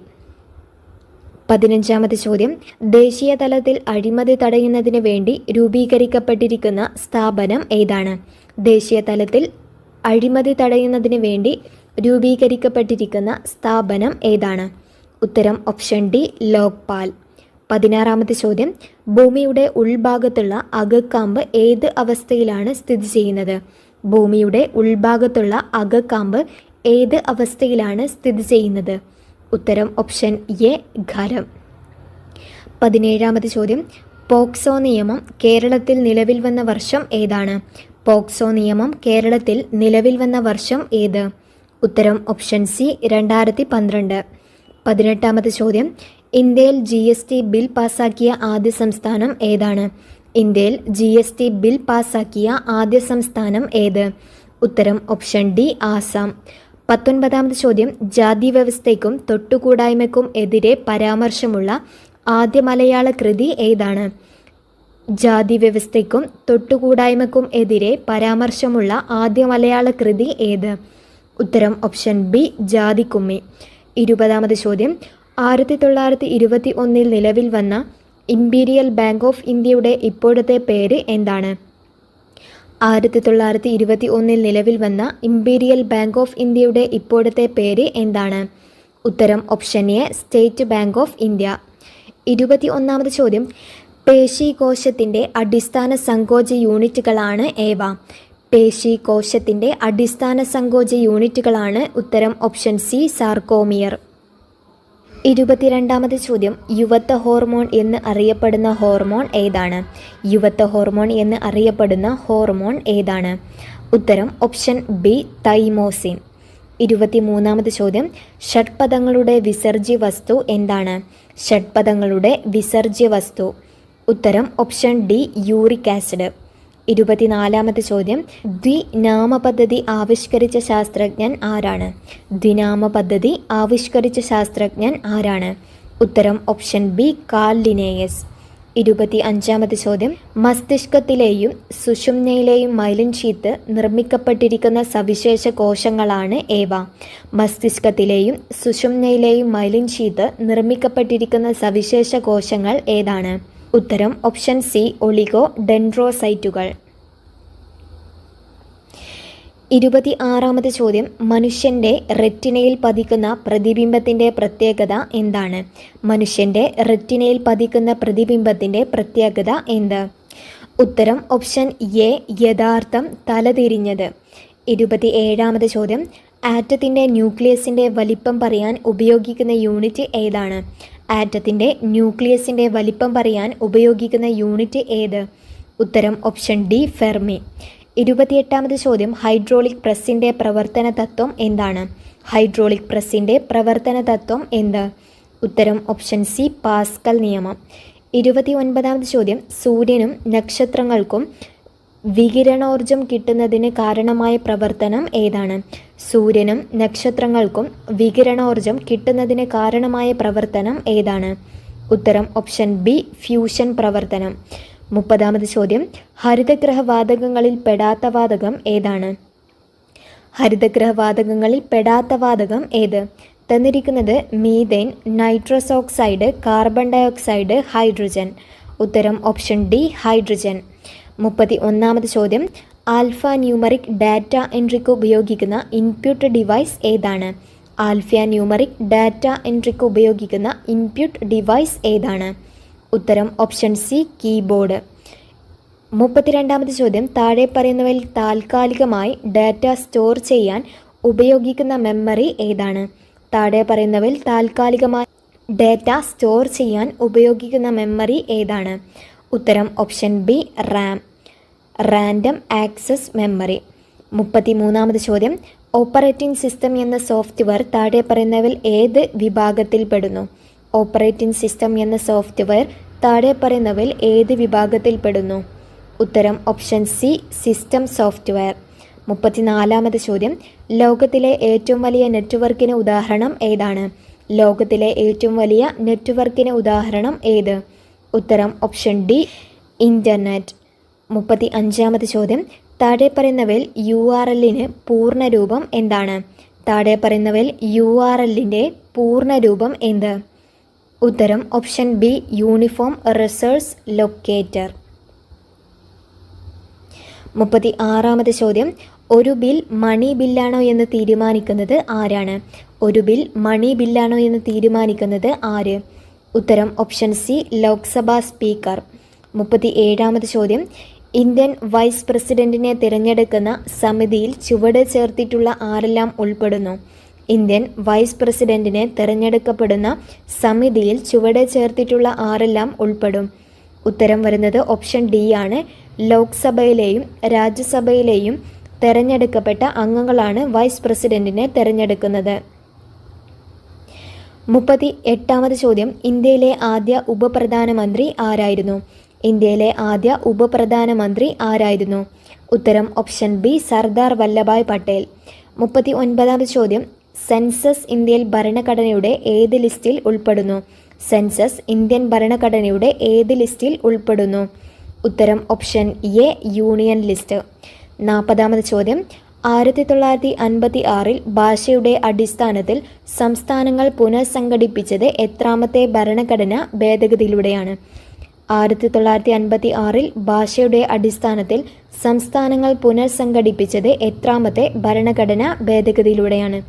15ാമത്തെ ചോദ്യം, ദേശീയ തലത്തിൽ അഴിമതി തടയുന്നതിന് വേണ്ടി രൂപീകരിക്കപ്പെട്ടിരിക്കുന്ന സ്ഥാപനം ഏതാണ്? ദേശീയ തലത്തിൽ അഴിമതി തടയുന്നതിന് വേണ്ടി രൂപീകരിക്കപ്പെട്ടിരിക്കുന്ന സ്ഥാപനം ഏതാണ്? ഉത്തരം ഓപ്ഷൻ ഡി ലോക്പാൽ. 16ാമത്തെ ചോദ്യം, ഭൂമിയുടെ ഉൾഭാഗത്തുള്ള അകക്കാമ്പ് ഏത് അവസ്ഥയിലാണ് സ്ഥിതി ചെയ്യുന്നത്? ഭൂമിയുടെ ഉൾഭാഗത്തുള്ള അകക്കാമ്പ് ഏത് അവസ്ഥയിലാണ് സ്ഥിതി ചെയ്യുന്നത്? ഉത്തരം ഓപ്ഷൻ എ ഖരം. 17ാമത്തെ ചോദ്യം, പോക്സോ നിയമം കേരളത്തിൽ നിലവിൽ വന്ന വർഷം ഏതാണ്? പോക്സോ നിയമം കേരളത്തിൽ നിലവിൽ വന്ന വർഷം ഏത്? ഉത്തരം ഓപ്ഷൻ സി 2012. 18ാമത്തെ ചോദ്യം, ഇന്ത്യയിൽ GST ബിൽ പാസാക്കിയ ആദ്യ സംസ്ഥാനം ഏതാണ്? ഇന്ത്യയിൽ GST ബിൽ പാസാക്കിയ ആദ്യ സംസ്ഥാനം ഏത്? ഉത്തരം ഓപ്ഷൻ ഡി ആസാം. 19ാമത്തെ ചോദ്യം, ജാതി വ്യവസ്ഥയ്ക്കും തൊട്ടുകൂടായ്മയ്ക്കും എതിരെ പരാമർശമുള്ള ആദ്യ മലയാള കൃതി ഏതാണ്? ജാതി വ്യവസ്ഥയ്ക്കും തൊട്ടുകൂടായ്മയ്ക്കും എതിരെ പരാമർശമുള്ള ആദ്യ മലയാള കൃതി ഏത്? ഉത്തരം ഓപ്ഷൻ ബി ജാതിക്കുമ്മി. 20ാമത്തെ ചോദ്യം, 1921 നിലവിൽ വന്ന ഇംപീരിയൽ ബാങ്ക് ഓഫ് ഇന്ത്യയുടെ ഇപ്പോഴത്തെ പേര് എന്താണ്? 1921 നിലവിൽ വന്ന ഇംപീരിയൽ ബാങ്ക് ഓഫ് ഇന്ത്യയുടെ ഇപ്പോഴത്തെ പേര് എന്താണ്? ഉത്തരം option A State Bank of India. 21ാമത്തെ ചോദ്യം, പേശീകോശത്തിൻ്റെ അടിസ്ഥാന സങ്കോച യൂണിറ്റുകളാണ് ഏവ? പേശീകോശത്തിൻ്റെ അടിസ്ഥാന സങ്കോച യൂണിറ്റുകളാണ് ഉത്തരം ഓപ്ഷൻ സി സാർക്കോമിയർ. 22ാമത്തെ ചോദ്യം, യുവത്വ ഹോർമോൺ എന്ന് അറിയപ്പെടുന്ന ഹോർമോൺ ഏതാണ്? യുവത്വ ഹോർമോൺ എന്ന് അറിയപ്പെടുന്ന ഹോർമോൺ ഏതാണ്? ഉത്തരം ഓപ്ഷൻ ബി തൈമോസിൻ. 23ാമത്തെ ചോദ്യം, ഷഡ്പദങ്ങളുടെ വിസർജ്യ വസ്തു എന്താണ്? ഷഡ്പദങ്ങളുടെ വിസർജ്യ വസ്തു. ഉത്തരം ഓപ്ഷൻ ഡി യൂറിക് ആസിഡ്. 24ാമത്തെ ചോദ്യം, ദ്വിനാമ പദ്ധതി ആവിഷ്കരിച്ച ശാസ്ത്രജ്ഞൻ ആരാണ്? ദ്വിനാമ പദ്ധതി ആവിഷ്കരിച്ച ശാസ്ത്രജ്ഞൻ ആരാണ്? ഉത്തരം ഓപ്ഷൻ ബി കാർൽ ലിനേയസ്. 25ാമത്തെ ചോദ്യം, മസ്തിഷ്കത്തിലെയും സുഷുമ്നയിലെയും മൈലിൻ ഷീത്ത് നിർമ്മിക്കപ്പെട്ടിരിക്കുന്ന സവിശേഷ കോശങ്ങളാണ് ഏവ? മസ്തിഷ്കത്തിലെയും സുഷുമ്നയിലെയും മൈലിൻ ഷീത്ത് നിർമ്മിക്കപ്പെട്ടിരിക്കുന്ന സവിശേഷ കോശങ്ങൾ ഏതാണ്? ഉത്തരം ഓപ്ഷൻ സി ഒളിഗോ ഡെൻഡ്രോസൈറ്റുകൾ. 26ാമത്തെ ചോദ്യം, മനുഷ്യൻ്റെ റെറ്റിനയിൽ പതിക്കുന്ന പ്രതിബിംബത്തിൻ്റെ പ്രത്യേകത എന്താണ്? മനുഷ്യൻ്റെ റെറ്റിനയിൽ പതിക്കുന്ന പ്രതിബിംബത്തിൻ്റെ പ്രത്യേകത എന്ത്? ഉത്തരം ഓപ്ഷൻ എ യഥാർത്ഥം തലതിരിഞ്ഞത്. 27ാമത്തെ ചോദ്യം, ആറ്റത്തിൻ്റെ ന്യൂക്ലിയസിൻ്റെ വലിപ്പം പറയാൻ ഉപയോഗിക്കുന്ന യൂണിറ്റ് ഏതാണ്? ആറ്റത്തിൻ്റെ ന്യൂക്ലിയസിൻ്റെ വലിപ്പം പറയാൻ ഉപയോഗിക്കുന്ന യൂണിറ്റ് ഏത്? ഉത്തരം ഓപ്ഷൻ ഡി ഫെർമി. 28ാമത്തെ ചോദ്യം, ഹൈഡ്രോളിക് പ്രസ്സിൻ്റെ പ്രവർത്തന തത്വം എന്താണ്? ഹൈഡ്രോളിക് പ്രസ്സിൻ്റെ പ്രവർത്തന തത്വം എന്ത്? ഉത്തരം ഓപ്ഷൻ സി പാസ്കൽ നിയമം. 29ാമത്തെ ചോദ്യം, സൂര്യനും നക്ഷത്രങ്ങൾക്കും വികിരണോർജം കിട്ടുന്നതിന് കാരണമായ പ്രവർത്തനം ഏതാണ്? സൂര്യനും നക്ഷത്രങ്ങൾക്കും വികിരണോർജം കിട്ടുന്നതിന് കാരണമായ പ്രവർത്തനം ഏതാണ്? ഉത്തരം ഓപ്ഷൻ ബി ഫ്യൂഷൻ പ്രവർത്തനം. 30ാമത് ചോദ്യം, ഹരിതഗ്രഹ വാതകങ്ങളിൽ പെടാത്ത വാതകം ഏതാണ്? ഹരിതഗ്രഹ വാതകങ്ങളിൽ പെടാത്ത വാതകം ഏത്? തന്നിരിക്കുന്നത് methane, nitrous oxide, carbon dioxide, hydrogen. ഉത്തരം ഓപ്ഷൻ ഡി ഹൈഡ്രജൻ. 31ാമത് ചോദ്യം, ആൽഫ ന്യൂമറിക് ഡാറ്റ എൻട്രിക്ക് ഉപയോഗിക്കുന്ന ഇൻപുട്ട് ഡിവൈസ് ഏതാണ്? ആൽഫ ന്യൂമറിക് ഡാറ്റ എൻട്രിക്ക് ഉപയോഗിക്കുന്ന ഇൻപുട്ട് ഡിവൈസ് ഏതാണ്? ഉത്തരം ഓപ്ഷൻ സി കീബോർഡ്. 32ാമത് ചോദ്യം, താഴെ പറയുന്നവയിൽ താൽക്കാലികമായി ഡാറ്റ സ്റ്റോർ ചെയ്യാൻ ഉപയോഗിക്കുന്ന മെമ്മറി ഏതാണ്? താഴെ പറയുന്നവയിൽ താൽക്കാലികമായി ഡാറ്റ സ്റ്റോർ ചെയ്യാൻ ഉപയോഗിക്കുന്ന മെമ്മറി ഏതാണ്? ഉത്തരം option B RAM, random access memory. 33ാമത് ചോദ്യം, ഓപ്പറേറ്റിംഗ് സിസ്റ്റം എന്ന സോഫ്റ്റ്വെയർ താഴെ പറയുന്നവയിൽ ഏത് വിഭാഗത്തിൽപ്പെടുന്നു? ഓപ്പറേറ്റിംഗ് സിസ്റ്റം എന്ന സോഫ്റ്റ്വെയർ താഴെ പറയുന്നവയിൽ ഏത് വിഭാഗത്തിൽപ്പെടുന്നു? ഉത്തരം ഓപ്ഷൻ സി സിസ്റ്റം സോഫ്റ്റ്വെയർ. 34ാമത് ചോദ്യം, ലോകത്തിലെ ഏറ്റവും വലിയ നെറ്റ്വർക്കിന് ഉദാഹരണം ഏതാണ്? ലോകത്തിലെ ഏറ്റവും വലിയ നെറ്റ്വർക്കിന് ഉദാഹരണം ഏത്? ഉത്തരം ഓപ്ഷൻ ഡി ഇൻ്റർനെറ്റ്. 35ാമത് ചോദ്യം, താഴെ പറയുന്നവയിൽ URLന് പൂർണ്ണരൂപം എന്താണ്? താഴെ പറയുന്നവയിൽ URLൻ്റെ പൂർണ്ണരൂപം എന്ത്? ഉത്തരം option B uniform resource locator. 36ാമത് ചോദ്യം, ഒരു ബിൽ മണി ബില്ലാണോ എന്ന് തീരുമാനിക്കുന്നത് ആരാണ്? ഒരു ബിൽ മണി ബില്ലാണോ എന്ന് തീരുമാനിക്കുന്നത് ആര്? ഉത്തരം ഓപ്ഷൻ സി ലോക്സഭാ സ്പീക്കർ. 37ാമത് ചോദ്യം, ഇന്ത്യൻ വൈസ് പ്രസിഡന്റിനെ തിരഞ്ഞെടുക്കുന്ന സമിതിയിൽ ചുവട് ചേർത്തിട്ടുള്ള ആരെല്ലാം ഉൾപ്പെടുന്നു? ഇന്ത്യൻ വൈസ് പ്രസിഡന്റിനെ തിരഞ്ഞെടുക്കപ്പെടുന്ന സമിതിയിൽ ചുവട് ചേർത്തിട്ടുള്ള ആരെല്ലാം ഉൾപ്പെടും? ഉത്തരം വരുന്നത് ഓപ്ഷൻ ഡി ആണ്. ലോക്സഭയിലെയും രാജ്യസഭയിലെയും തെരഞ്ഞെടുക്കപ്പെട്ട അംഗങ്ങളാണ് വൈസ് പ്രസിഡന്റിനെ തെരഞ്ഞെടുക്കുന്നത്. 38ാമത് ചോദ്യം, ഇന്ത്യയിലെ ആദ്യ ഉപപ്രധാനമന്ത്രി ആരായിരുന്നു? ഇന്ത്യയിലെ ആദ്യ ഉപപ്രധാനമന്ത്രി ആരായിരുന്നു? ഉത്തരം ഓപ്ഷൻ ബി സർദാർ വല്ലഭായ് പട്ടേൽ. 39ാമത് ചോദ്യം, സെൻസസ് ഇന്ത്യൻ ഭരണഘടനയുടെ ഏത് ലിസ്റ്റിൽ ഉൾപ്പെടുന്നു? സെൻസസ് ഇന്ത്യൻ ഭരണഘടനയുടെ ഏത് ലിസ്റ്റിൽ ഉൾപ്പെടുന്നു? ഉത്തരം ഓപ്ഷൻ എ യൂണിയൻ ലിസ്റ്റ്. 40ാമത് ചോദ്യം, 1956 ഭാഷയുടെ അടിസ്ഥാനത്തിൽ സംസ്ഥാനങ്ങൾ പുനഃസംഘടിപ്പിച്ചത് എത്രാമത്തെ ഭരണഘടനാ ഭേദഗതിയിലൂടെയാണ്? 1956 ഭാഷയുടെ അടിസ്ഥാനത്തിൽ സംസ്ഥാനങ്ങൾ പുനഃസംഘടിപ്പിച്ചത് എത്രാമത്തെ ഭരണഘടനാ ഭേദഗതിയിലൂടെയാണ്?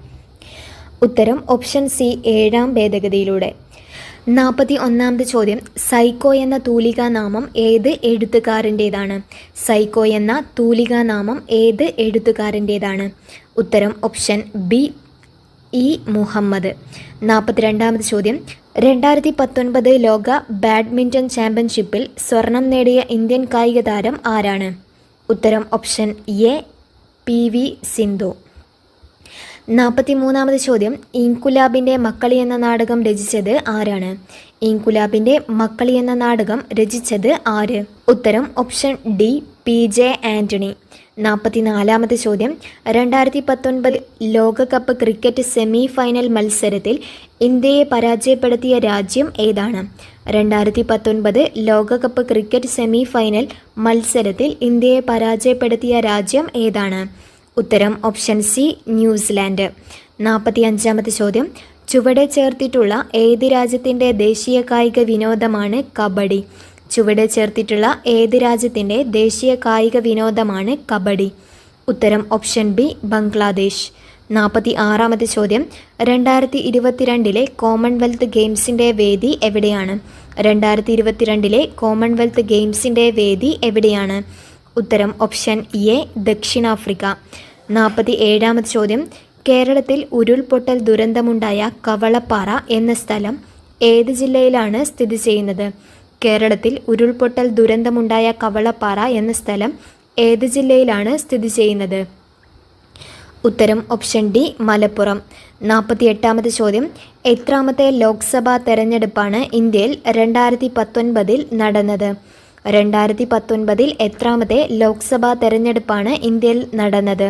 ഉത്തരം ഓപ്ഷൻ സി 7ാം ഭേദഗതിയിലൂടെ. 41ാമത് ചോദ്യം, സൈക്കോ എന്ന തൂലികാനാമം ഏത് എഴുത്തുകാരൻ്റേതാണ്? സൈക്കോ എന്ന തൂലികാനാമം ഏത് എഴുത്തുകാരൻ്റേതാണ്? ഉത്തരം ഓപ്ഷൻ ബി ഇ മുഹമ്മദ്. 42ാമത് ചോദ്യം, 2019 ലോക ബാഡ്മിൻ്റൺ ചാമ്പ്യൻഷിപ്പിൽ സ്വർണം നേടിയ ഇന്ത്യൻ കായിക താരം ആരാണ്? ഉത്തരം option A P V Sindhu. 43ാമത് ചോദ്യം, ഇൻകുലാബിൻ്റെ മക്കളി എന്ന നാടകം രചിച്ചത് ആരാണ്? ഇൻകുലാബിൻ്റെ മക്കളി എന്ന നാടകം രചിച്ചത് ആര്? ഉത്തരം option D P J Antony. 44ാമത് ചോദ്യം, 2019 ലോകകപ്പ് ക്രിക്കറ്റ് സെമി ഫൈനൽ മത്സരത്തിൽ ഇന്ത്യയെ പരാജയപ്പെടുത്തിയ രാജ്യം ഏതാണ്? 2019 ലോകകപ്പ് ക്രിക്കറ്റ് സെമി ഫൈനൽ മത്സരത്തിൽ ഇന്ത്യയെ പരാജയപ്പെടുത്തിയ രാജ്യം ഏതാണ്? ഉത്തരം ഓപ്ഷൻ സി ന്യൂസിലാൻഡ്. 45ാമത് ചോദ്യം, ചുവടെ ചേർത്തിട്ടുള്ള ഏത് രാജ്യത്തിൻ്റെ ദേശീയ കായിക വിനോദമാണ് കബഡി? ചുവടെ ചേർത്തിട്ടുള്ള ഏത് രാജ്യത്തിൻ്റെ ദേശീയ കായിക വിനോദമാണ് കബഡി? ഉത്തരം ഓപ്ഷൻ ബി ബംഗ്ലാദേശ്. 46ാമത് ചോദ്യം, 2022 കോമൺവെൽത്ത് ഗെയിംസിൻ്റെ വേദി എവിടെയാണ്? 2022 കോമൺവെൽത്ത് ഗെയിംസിൻ്റെ വേദി എവിടെയാണ്? ഉത്തരം ഓപ്ഷൻ എ ദക്ഷിണാഫ്രിക്ക. 47ാമത് ചോദ്യം, കേരളത്തിൽ ഉരുൾപൊട്ടൽ ദുരന്തമുണ്ടായ കവളപ്പാറ എന്ന സ്ഥലം ഏത് ജില്ലയിലാണ് സ്ഥിതി ചെയ്യുന്നത്? കേരളത്തിൽ ഉരുൾപൊട്ടൽ ദുരന്തമുണ്ടായ കവളപ്പാറ എന്ന സ്ഥലം ഏത് ജില്ലയിലാണ് സ്ഥിതി ചെയ്യുന്നത്? ഉത്തരം ഓപ്ഷൻ ഡി മലപ്പുറം. 48ാമത് ചോദ്യം, എത്രാമത്തെ ലോക്സഭാ തെരഞ്ഞെടുപ്പാണ് ഇന്ത്യയിൽ 2019 നടന്നത്? 2019 എത്രാമത്തെ ലോക്സഭാ തെരഞ്ഞെടുപ്പാണ് ഇന്ത്യയിൽ നടന്നത്?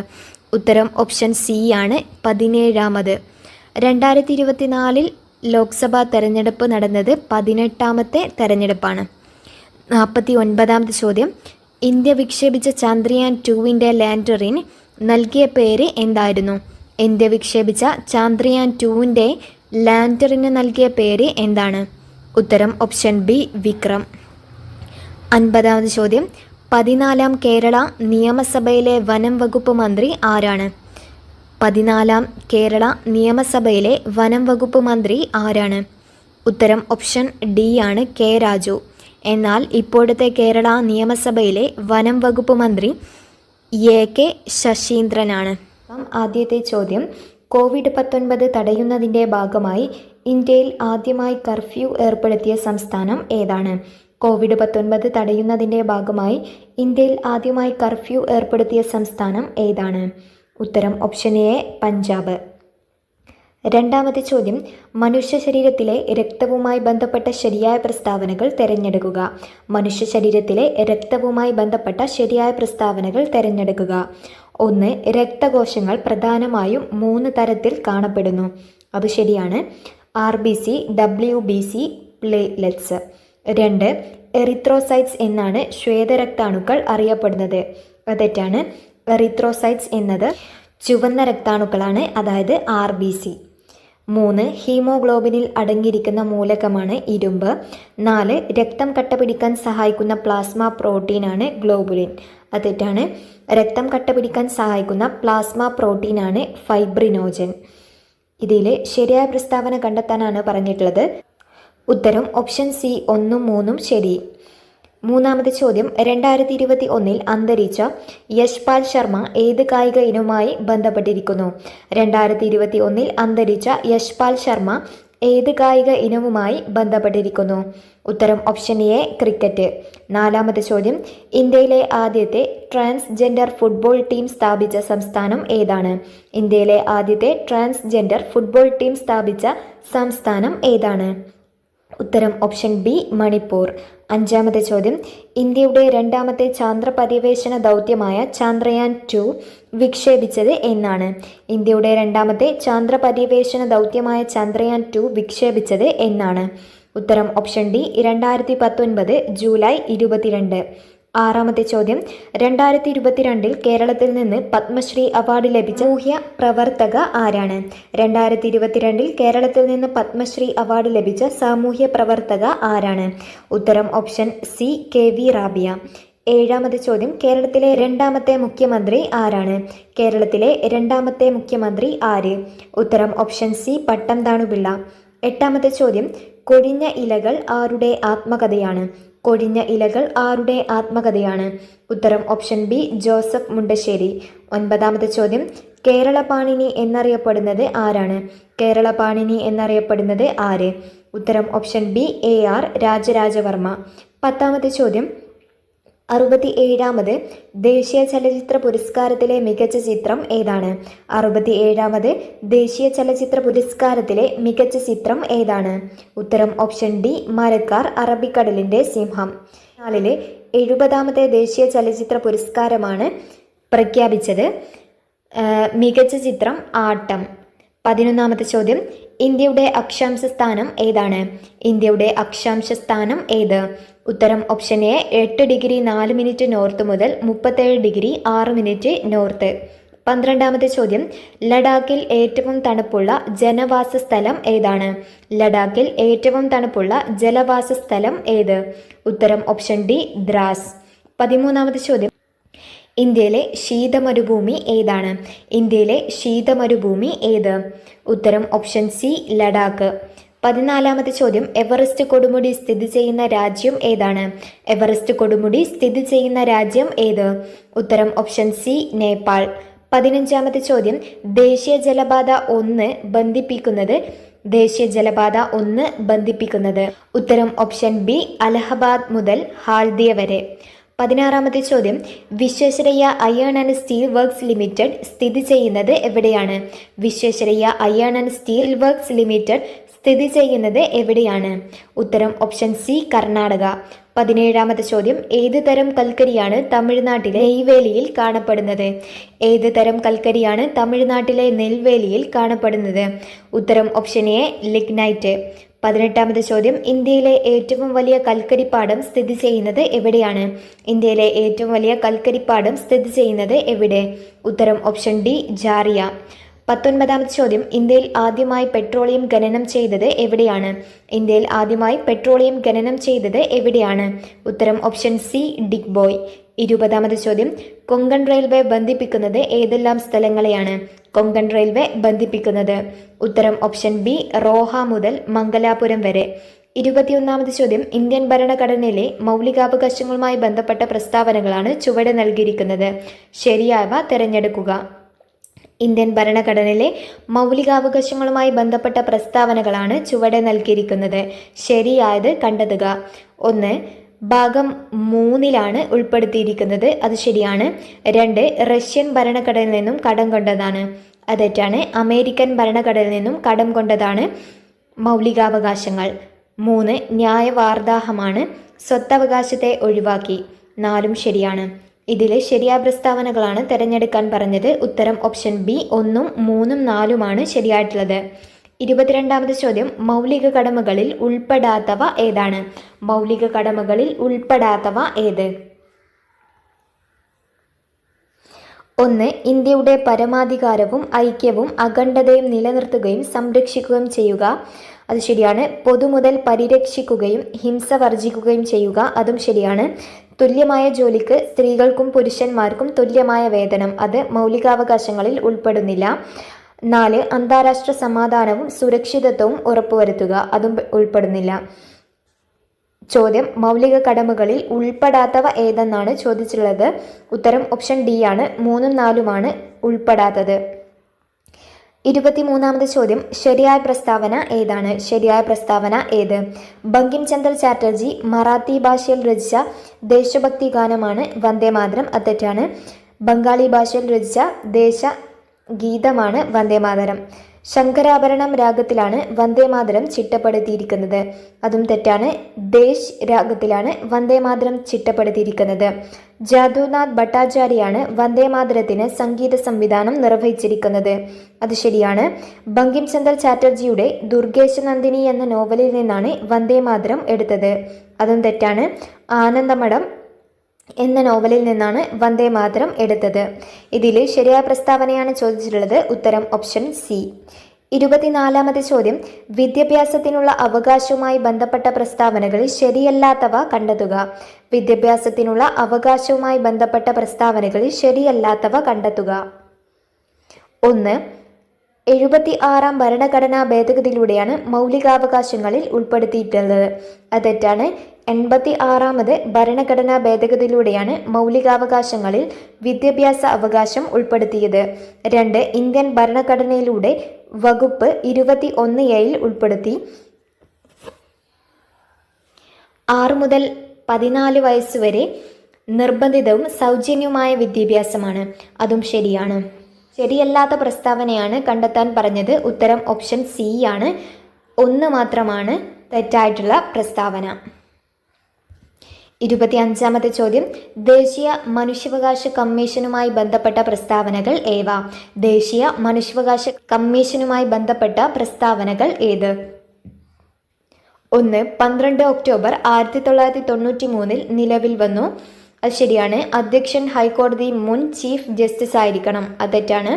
ഉത്തരം ഓപ്ഷൻ സി ആണ് 17ാമത്. 2024 ലോക്സഭാ തെരഞ്ഞെടുപ്പ് നടന്നത് 18ാമത്തെ തെരഞ്ഞെടുപ്പാണ്. 49ാമത് ചോദ്യം, ഇന്ത്യ വിക്ഷേപിച്ച ചന്ദ്രയാൻ 2 ലാൻഡറിന് നൽകിയ പേര് എന്തായിരുന്നു? ഇന്ത്യ വിക്ഷേപിച്ച ചന്ദ്രയാൻ 2 ലാൻഡറിന് നൽകിയ പേര് എന്താണ്? ഉത്തരം ഓപ്ഷൻ ബി വിക്രം. 50ാമത് ചോദ്യം, 14ാം കേരള നിയമസഭയിലെ വനം വകുപ്പ് മന്ത്രി ആരാണ്? 14ാം കേരള നിയമസഭയിലെ വനം വകുപ്പ് മന്ത്രി ആരാണ്? ഉത്തരം ഓപ്ഷൻ ഡി ആണ് കെ രാജു. എന്നാൽ ഇപ്പോഴത്തെ കേരള നിയമസഭയിലെ വനം വകുപ്പ് മന്ത്രി എ കെ ശശീന്ദ്രനാണ്. ആദ്യത്തെ ചോദ്യം, കോവിഡ്-19 തടയുന്നതിൻ്റെ ഭാഗമായി ഇന്ത്യയിൽ ആദ്യമായി കർഫ്യൂ ഏർപ്പെടുത്തിയ സംസ്ഥാനം ഏതാണ്? കോവിഡ്-19 തടയുന്നതിൻ്റെ ഭാഗമായി ഇന്ത്യയിൽ ആദ്യമായി കർഫ്യൂ ഏർപ്പെടുത്തിയ സംസ്ഥാനം ഏതാണ്? ഉത്തരം ഓപ്ഷൻ എ പഞ്ചാബ്. രണ്ടാമത്തെ ചോദ്യം, മനുഷ്യ ശരീരത്തിലെ രക്തവുമായി ബന്ധപ്പെട്ട ശരിയായ പ്രസ്താവനകൾ തിരഞ്ഞെടുക്കുക. മനുഷ്യ ശരീരത്തിലെ രക്തവുമായി ബന്ധപ്പെട്ട ശരിയായ പ്രസ്താവനകൾ തിരഞ്ഞെടുക്കുക. 1. രക്തകോശങ്ങൾ പ്രധാനമായും 3 തരത്തിൽ കാണപ്പെടുന്നു. അത് ശരിയാണ്. RBC, WBC, platelets. 2. എറിത്രോസൈറ്റ്സ് എന്നാണ് ശ്വേതരക്താണുക്കൾ അറിയപ്പെടുന്നത്. അത് തെറ്റാണ്. എറിത്രോസൈറ്റ്സ് എന്നത് ചുവന്ന രക്താണുക്കളാണ്, അതായത് RBC. 3. ഹീമോഗ്ലോബിനിൽ അടങ്ങിയിരിക്കുന്ന മൂലകമാണ് ഇരുമ്പ്. 4. രക്തം കട്ടപിടിക്കാൻ സഹായിക്കുന്ന പ്ലാസ്മ പ്രോട്ടീനാണ് ഗ്ലോബുലിൻ. അത് തെറ്റാണ്. രക്തം കട്ടപിടിക്കാൻ സഹായിക്കുന്ന പ്ലാസ്മ പ്രോട്ടീനാണ് ഫൈബ്രിനോജൻ. ഇതിൽ ശരിയായ പ്രസ്താവന കണ്ടെത്താനാണ് പറഞ്ഞിട്ടുള്ളത്. ഉത്തരം ഓപ്ഷൻ സി 1, 3 ശരി. മൂന്നാമത്തെ ചോദ്യം, 2021 അന്തരിച്ച യശ്പാൽ ശർമ്മ ഏത് കായിക ഇനവുമായി ബന്ധപ്പെട്ടിരിക്കുന്നു? 2021 അന്തരിച്ച യശ്പാൽ ശർമ്മ ഏത് കായിക ഇനവുമായി ബന്ധപ്പെട്ടിരിക്കുന്നു? ഉത്തരം ഓപ്ഷൻ എ ക്രിക്കറ്റ്. നാലാമത്തെ ചോദ്യം, ഇന്ത്യയിലെ ആദ്യത്തെ ട്രാൻസ്ജെൻഡർ ഫുട്ബോൾ ടീം സ്ഥാപിച്ച സംസ്ഥാനം ഏതാണ്? ഇന്ത്യയിലെ ആദ്യത്തെ ട്രാൻസ്ജെൻഡർ ഫുട്ബോൾ ടീം സ്ഥാപിച്ച സംസ്ഥാനം ഏതാണ്? ഉത്തരം ഓപ്ഷൻ ബി മണിപ്പൂർ. അഞ്ചാമത്തെ ചോദ്യം, ഇന്ത്യയുടെ രണ്ടാമത്തെ ചാന്ദ്ര പര്യവേഷണ ദൗത്യമായ ചാന്ദ്രയാൻ 2 വിക്ഷേപിച്ചത് എന്നാണ്? ഇന്ത്യയുടെ രണ്ടാമത്തെ ചാന്ദ്ര പര്യവേഷണ ദൗത്യമായ ചാന്ദ്രയാൻ 2 വിക്ഷേപിച്ചത് എന്നാണ്? ഉത്തരം ഓപ്ഷൻ ഡി 2019 ജൂലൈ 22. ആറാമത്തെ ചോദ്യം, 2022 കേരളത്തിൽ നിന്ന് പത്മശ്രീ അവാർഡ് ലഭിച്ച സാമൂഹ്യ പ്രവർത്തക ആരാണ്? 2022 കേരളത്തിൽ നിന്ന് പത്മശ്രീ അവാർഡ് ലഭിച്ച സാമൂഹ്യ പ്രവർത്തക ആരാണ്? ഉത്തരം ഓപ്ഷൻ സി KV റാബിയ. ഏഴാമത്തെ ചോദ്യം, കേരളത്തിലെ രണ്ടാമത്തെ മുഖ്യമന്ത്രി ആരാണ്? കേരളത്തിലെ രണ്ടാമത്തെ മുഖ്യമന്ത്രി ആര്? ഉത്തരം ഓപ്ഷൻ സി പട്ടം താണുപിള്ള. എട്ടാമത്തെ ചോദ്യം, കൊഴിഞ്ഞ ഇലകൾ ആരുടെ ആത്മകഥയാണ്? കൊഴിഞ്ഞ ഇലകൾ ആരുടെ ആത്മകഥയാണ്? ഉത്തരം ഓപ്ഷൻ ബി ജോസഫ് മുണ്ടശ്ശേരി. ഒൻപതാമത്തെ ചോദ്യം, കേരള പാണിനി എന്നറിയപ്പെടുന്നത് ആരാണ്? കേരള പാണിനി എന്നറിയപ്പെടുന്നത് ആര്? ഉത്തരം ഓപ്ഷൻ ബി AR രാജരാജവർമ്മ. പത്താമത്തെ ചോദ്യം, 67ാമത് ദേശീയ ചലച്ചിത്ര പുരസ്കാരത്തിലെ മികച്ച ചിത്രം ഏതാണ്? 67ാമത് ദേശീയ ചലച്ചിത്ര പുരസ്കാരത്തിലെ മികച്ച ചിത്രം ഏതാണ്? ഉത്തരം ഓപ്ഷൻ ഡി മരക്കാർ അറബിക്കടലിൻ്റെ സിംഹം. 70ാമത്തെ ദേശീയ ചലച്ചിത്ര പുരസ്കാരമാണ് പ്രഖ്യാപിച്ചത്. മികച്ച ചിത്രം ആട്ടം. 11ാമത്തെ ചോദ്യം, ഇന്ത്യയുടെ അക്ഷാംശ സ്ഥാനം ഏതാണ്? ഇന്ത്യയുടെ അക്ഷാംശ സ്ഥാനം ഏത്? ഉത്തരം option A 8 degree 4 minute north മുതൽ 37 ഡിഗ്രി 6 മിനിറ്റ് നോർത്ത്. 12ാമത്തെ ചോദ്യം, ലഡാക്കിൽ ഏറ്റവും തണുപ്പുള്ള ജനവാസ സ്ഥലം ഏതാണ്? ലഡാക്കിൽ ഏറ്റവും തണുപ്പുള്ള ജലവാസ സ്ഥലം ഏത്? ഉത്തരം ഓപ്ഷൻ ഡി ദ്രാസ്. 13ാമത്തെ ചോദ്യം, ഇന്ത്യയിലെ ശീതമരുഭൂമി ഏതാണ്? ഇന്ത്യയിലെ ശീതമരുഭൂമി ഏത്? ഉത്തരം ഓപ്ഷൻ സി ലഡാക്ക്. 14ാമത്തെ ചോദ്യം, എവറസ്റ്റ് കൊടുമുടി സ്ഥിതി ചെയ്യുന്ന രാജ്യം ഏതാണ്? എവറസ്റ്റ് കൊടുമുടി സ്ഥിതി ചെയ്യുന്ന രാജ്യം ഏത്? ഉത്തരം ഓപ്ഷൻ സി നേപ്പാൾ. 15ാമത്തെ ചോദ്യം, ദേശീയ ജലപാത 1 ബന്ധിപ്പിക്കുന്നത് ഉത്തരം ഓപ്ഷൻ ബി അലഹബാദ് മുതൽ ഹാൽദിയ വരെ. 16ാമത്തെ ചോദ്യം, Visvesvaraya iron and steel works limited സ്ഥിതി ചെയ്യുന്നത് എവിടെയാണ്? Visvesvaraya iron and steel works limited സ്ഥിതി ചെയ്യുന്നത് എവിടെയാണ്? ഉത്തരം ഓപ്ഷൻ സി കർണാടക. 17ാമത്തെ ചോദ്യം, ഏത് തരം കൽക്കരിയാണ് തമിഴ്നാട്ടിലെ നെയ്വേലിയിൽ കാണപ്പെടുന്നത്? ഏത് തരം കൽക്കരിയാണ് തമിഴ്നാട്ടിലെ നെൽവേലിയിൽ കാണപ്പെടുന്നത്? ഉത്തരം ഓപ്ഷൻ എ ലിഗ്നൈറ്റ്. 18ാമത്തെ ചോദ്യം, ഇന്ത്യയിലെ ഏറ്റവും വലിയ കൽക്കരിപ്പാടം സ്ഥിതി ചെയ്യുന്നത് എവിടെയാണ്? ഇന്ത്യയിലെ ഏറ്റവും വലിയ കൽക്കരിപ്പാടം സ്ഥിതി ചെയ്യുന്നത് എവിടെ? ഉത്തരം ഓപ്ഷൻ ഡി ജാറിയ. 19ാമത്തെ ചോദ്യം, ഇന്ത്യയിൽ ആദ്യമായി പെട്രോളിയം ഖനനം ചെയ്തത് എവിടെയാണ്? ഇന്ത്യയിൽ ആദ്യമായി പെട്രോളിയം ഖനനം ചെയ്തത് എവിടെയാണ്? ഉത്തരം ഓപ്ഷൻ സി ഡിഗ്ബോയ്. 20ാമത്തെ ചോദ്യം, കൊങ്കൺ റെയിൽവേ ബന്ധിപ്പിക്കുന്നത് ഏതെല്ലാം സ്ഥലങ്ങളെയാണ്? കൊങ്കൺ റെയിൽവേ ബന്ധിപ്പിക്കുന്നത് ഉത്തരം ഓപ്ഷൻ ബി റോഹ മുതൽ മംഗലാപുരം വരെ. 21ാമത്തെ ചോദ്യം, ഇന്ത്യൻ ഭരണഘടനയിലെ മൗലികാവകാശങ്ങളുമായി ബന്ധപ്പെട്ട പ്രസ്താവനകളാണ് ചുവടെ നൽകിയിരിക്കുന്നത്. ശരിയായവ തിരഞ്ഞെടുക്കുക. ഇന്ത്യൻ ഭരണഘടനയിലെ മൗലികാവകാശങ്ങളുമായി ബന്ധപ്പെട്ട പ്രസ്താവനകളാണ് ചുവടെ നൽകിയിരിക്കുന്നത്. ശരിയായത് കണ്ടെത്തുക. 1 ഭാഗം 3ലാണ് ഉൾപ്പെടുത്തിയിരിക്കുന്നത്, അത് ശരിയാണ്. 2 റഷ്യൻ ഭരണഘടനയിൽ നിന്നും കടം കൊണ്ടതാണ്, അത് തെറ്റാണ്. അമേരിക്കൻ ഭരണഘടനയിൽ നിന്നും കടം കൊണ്ടതാണ് മൗലികാവകാശങ്ങൾ. 3 ന്യായവാർദാഹമാണ്, സ്വത്തവകാശത്തെ ഒഴിവാക്കി. 4ഉം ശരിയാണ്. ഇതിലെ ശരിയായ പ്രസ്താവനകളാണ് തിരഞ്ഞെടുക്കാൻ പറഞ്ഞത്. ഉത്തരം ഓപ്ഷൻ ബി 1ഉം 3ഉം 4ഉമാണ് ശരിയായിട്ടുള്ളത്. 22ാമത്തെ ചോദ്യം, മൗലിക കടമകളിൽ ഉൾപ്പെടാത്തവ ഏതാണ്? മൗലിക കടമകളിൽ ഉൾപ്പെടാത്തവ ഏത്? 1 ഇന്ത്യയുടെ പരമാധികാരവും ഐക്യവും അഖണ്ഡതയും നിലനിർത്തുകയും സംരക്ഷിക്കുകയും ചെയ്യുക, അത് ശരിയാണ്. പൊതുമുതൽ പരിരക്ഷിക്കുകയും ഹിംസ വർജിക്കുകയും ചെയ്യുക, അതും ശരിയാണ്. തുല്യമായ ജോലിക്ക് സ്ത്രീകൾക്കും പുരുഷന്മാർക്കും തുല്യമായ വേതനം, അത് മൗലികാവകാശങ്ങളിൽ ഉൾപ്പെടുന്നില്ല. 4 അന്താരാഷ്ട്ര സമാധാനവും സുരക്ഷിതത്വവും ഉറപ്പുവരുത്തുക, അതും ഉൾപ്പെടുന്നില്ല. ചോദ്യം, മൗലിക കടമകളിൽ ഉൾപ്പെടാത്തവ ഏതെന്നാണ് ചോദിച്ചിട്ടുള്ളത്. ഉത്തരം ഓപ്ഷൻ ഡി ആണ്. 3ഉം 4ഉമാണ് ഉൾപ്പെടാത്തത്. 23-ാമത് ചോദ്യം, ശരിയായ പ്രസ്താവന ഏതാണ്? ശരിയായ പ്രസ്താവന ഏത്? ബങ്കിം ചന്ദ്ര ചാറ്റർജി മറാത്തി ഭാഷയിൽ രചിച്ച ദേശഭക്തി ഗാനമാണ് വന്ദേമാതരം. അത് തെറ്റാണ്. ബംഗാളി ഭാഷയിൽ രചിച്ച ദേശഗീതമാണ് വന്ദേമാതരം. ശങ്കരാഭരണം രാഗത്തിലാണ് വന്ദേമാതരം ചിട്ടപ്പെടുത്തിയിരിക്കുന്നത്. അതും തെറ്റാണ്. ദേശ് രാഗത്തിലാണ് വന്ദേമാതരം ചിട്ടപ്പെടുത്തിയിരിക്കുന്നത്. ജാദുനാഥ് ഭട്ടാചാര്യയാണ് വന്ദേമാതരത്തിന് സംഗീത സംവിധാനം നിർവഹിച്ചിരിക്കുന്നത്. അത് ശരിയാണ്. ബങ്കിം ചന്ദ്ര ചാറ്റർജിയുടെ ദുർഗേശ നന്ദിനി എന്ന നോവലിൽ നിന്നാണ് വന്ദേമാതരം എടുത്തത്. അതും തെറ്റാണ്. ആനന്ദമഠം എന്ന നോവലിൽ നിന്നാണ് വന്ദേമാതരം എടുത്തത്. ഇതിൽ ശരിയായ പ്രസ്താവനയാണ് ചോദിച്ചിട്ടുള്ളത്. ഉത്തരം ഓപ്ഷൻ സി. 24-ാമത് ചോദ്യം, വിദ്യാഭ്യാസത്തിനുള്ള അവകാശവുമായി ബന്ധപ്പെട്ട പ്രസ്താവനകളിൽ ശരിയല്ലാത്തവ കണ്ടെത്തുക. വിദ്യാഭ്യാസത്തിനുള്ള അവകാശവുമായി ബന്ധപ്പെട്ട പ്രസ്താവനകളിൽ ശരിയല്ലാത്തവ കണ്ടെത്തുക. 1. 76-ാം ഭരണഘടനാ ഭേദഗതിയിലൂടെയാണ് മൗലികാവകാശങ്ങളിൽ ഉൾപ്പെടുത്തിയിട്ടുള്ളത്. അത് തെറ്റാണ്. 86-ാമത് ഭരണഘടനാ ഭേദഗതിയിലൂടെയാണ് മൗലികാവകാശങ്ങളിൽ വിദ്യാഭ്യാസ അവകാശം ഉൾപ്പെടുത്തിയത്. 2. ഇന്ത്യൻ ഭരണഘടനയിലൂടെ വകുപ്പ് 21A ഉൾപ്പെടുത്തി. 6 മുതൽ 14 വയസ്സുവരെ നിർബന്ധിതവും സൗജന്യവുമായ വിദ്യാഭ്യാസമാണ്. അതും ശരിയാണ്. ശരിയല്ലാത്ത പ്രസ്താവനയാണ് കണ്ടെത്താൻ പറഞ്ഞത്. ഉത്തരം ഓപ്ഷൻ സി ആണ്. 1 മാത്രമാണ് തെറ്റായിട്ടുള്ള പ്രസ്താവന. 25-ാമത്തെ ചോദ്യം, ദേശീയ മനുഷ്യാവകാശ കമ്മീഷനുമായി ബന്ധപ്പെട്ട പ്രസ്താവനകൾ ഏവ? ദേശീയ മനുഷ്യാവകാശ കമ്മീഷനുമായി ബന്ധപ്പെട്ട പ്രസ്താവനകൾ ഏത്? 1. 12 ഒക്ടോബർ 1993 നിലവിൽ വന്നു. അത് ശരിയാണ്. അധ്യക്ഷൻ ഹൈക്കോടതി മുൻ ചീഫ് ജസ്റ്റിസ് ആയിരിക്കണം. അത് തെറ്റാണ്.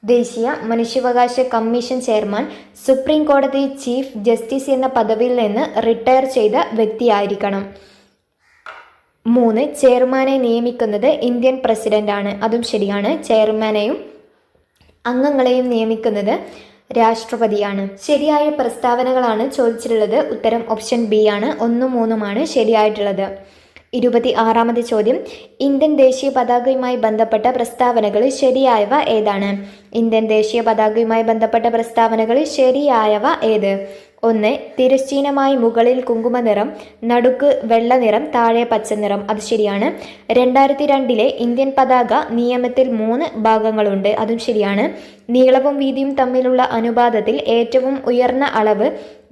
ദേശീയ മനുഷ്യാവകാശ കമ്മീഷൻ ചെയർമാൻ സുപ്രീം കോടതി ചീഫ് ജസ്റ്റിസ് എന്ന പദവിയിൽ നിന്ന് റിട്ടയർ ചെയ്ത വ്യക്തിയായിരിക്കണം. 3. ചെയർമാനെ നിയമിക്കുന്നത് ഇന്ത്യൻ പ്രസിഡന്റാണ്. അതും ശരിയാണ്. ചെയർമാനെയും അംഗങ്ങളെയും നിയമിക്കുന്നത് രാഷ്ട്രപതിയാണ്. ശരിയായ പ്രസ്താവനകളാണ് ചോദിച്ചിട്ടുള്ളത്. ഉത്തരം ഓപ്ഷൻ ബി ആണ്. 1, 3 ശരിയായിട്ടുള്ളത്. 26-ാമത് ചോദ്യം, ഇന്ത്യൻ ദേശീയ പതാകയുമായി ബന്ധപ്പെട്ട പ്രസ്താവനകളിൽ ശരിയായവ ഏതാണ്? ഇന്ത്യൻ ദേശീയ പതാകയുമായി ബന്ധപ്പെട്ട പ്രസ്താവനകളിൽ ശരിയായവ ഏത്? 1. തിരശ്ചീനമായി മുകളിൽ കുങ്കുമനിറം, നടുക്ക് വെള്ള നിറം, താഴെ പച്ചനിറം. അത് ശരിയാണ്. 2002 ഇന്ത്യൻ പതാക നിയമത്തിൽ 3 ഭാഗങ്ങളുണ്ട്. അതും ശരിയാണ്. നീളവും വീതിയും തമ്മിലുള്ള അനുപാതത്തിൽ ഏറ്റവും ഉയർന്ന അളവ്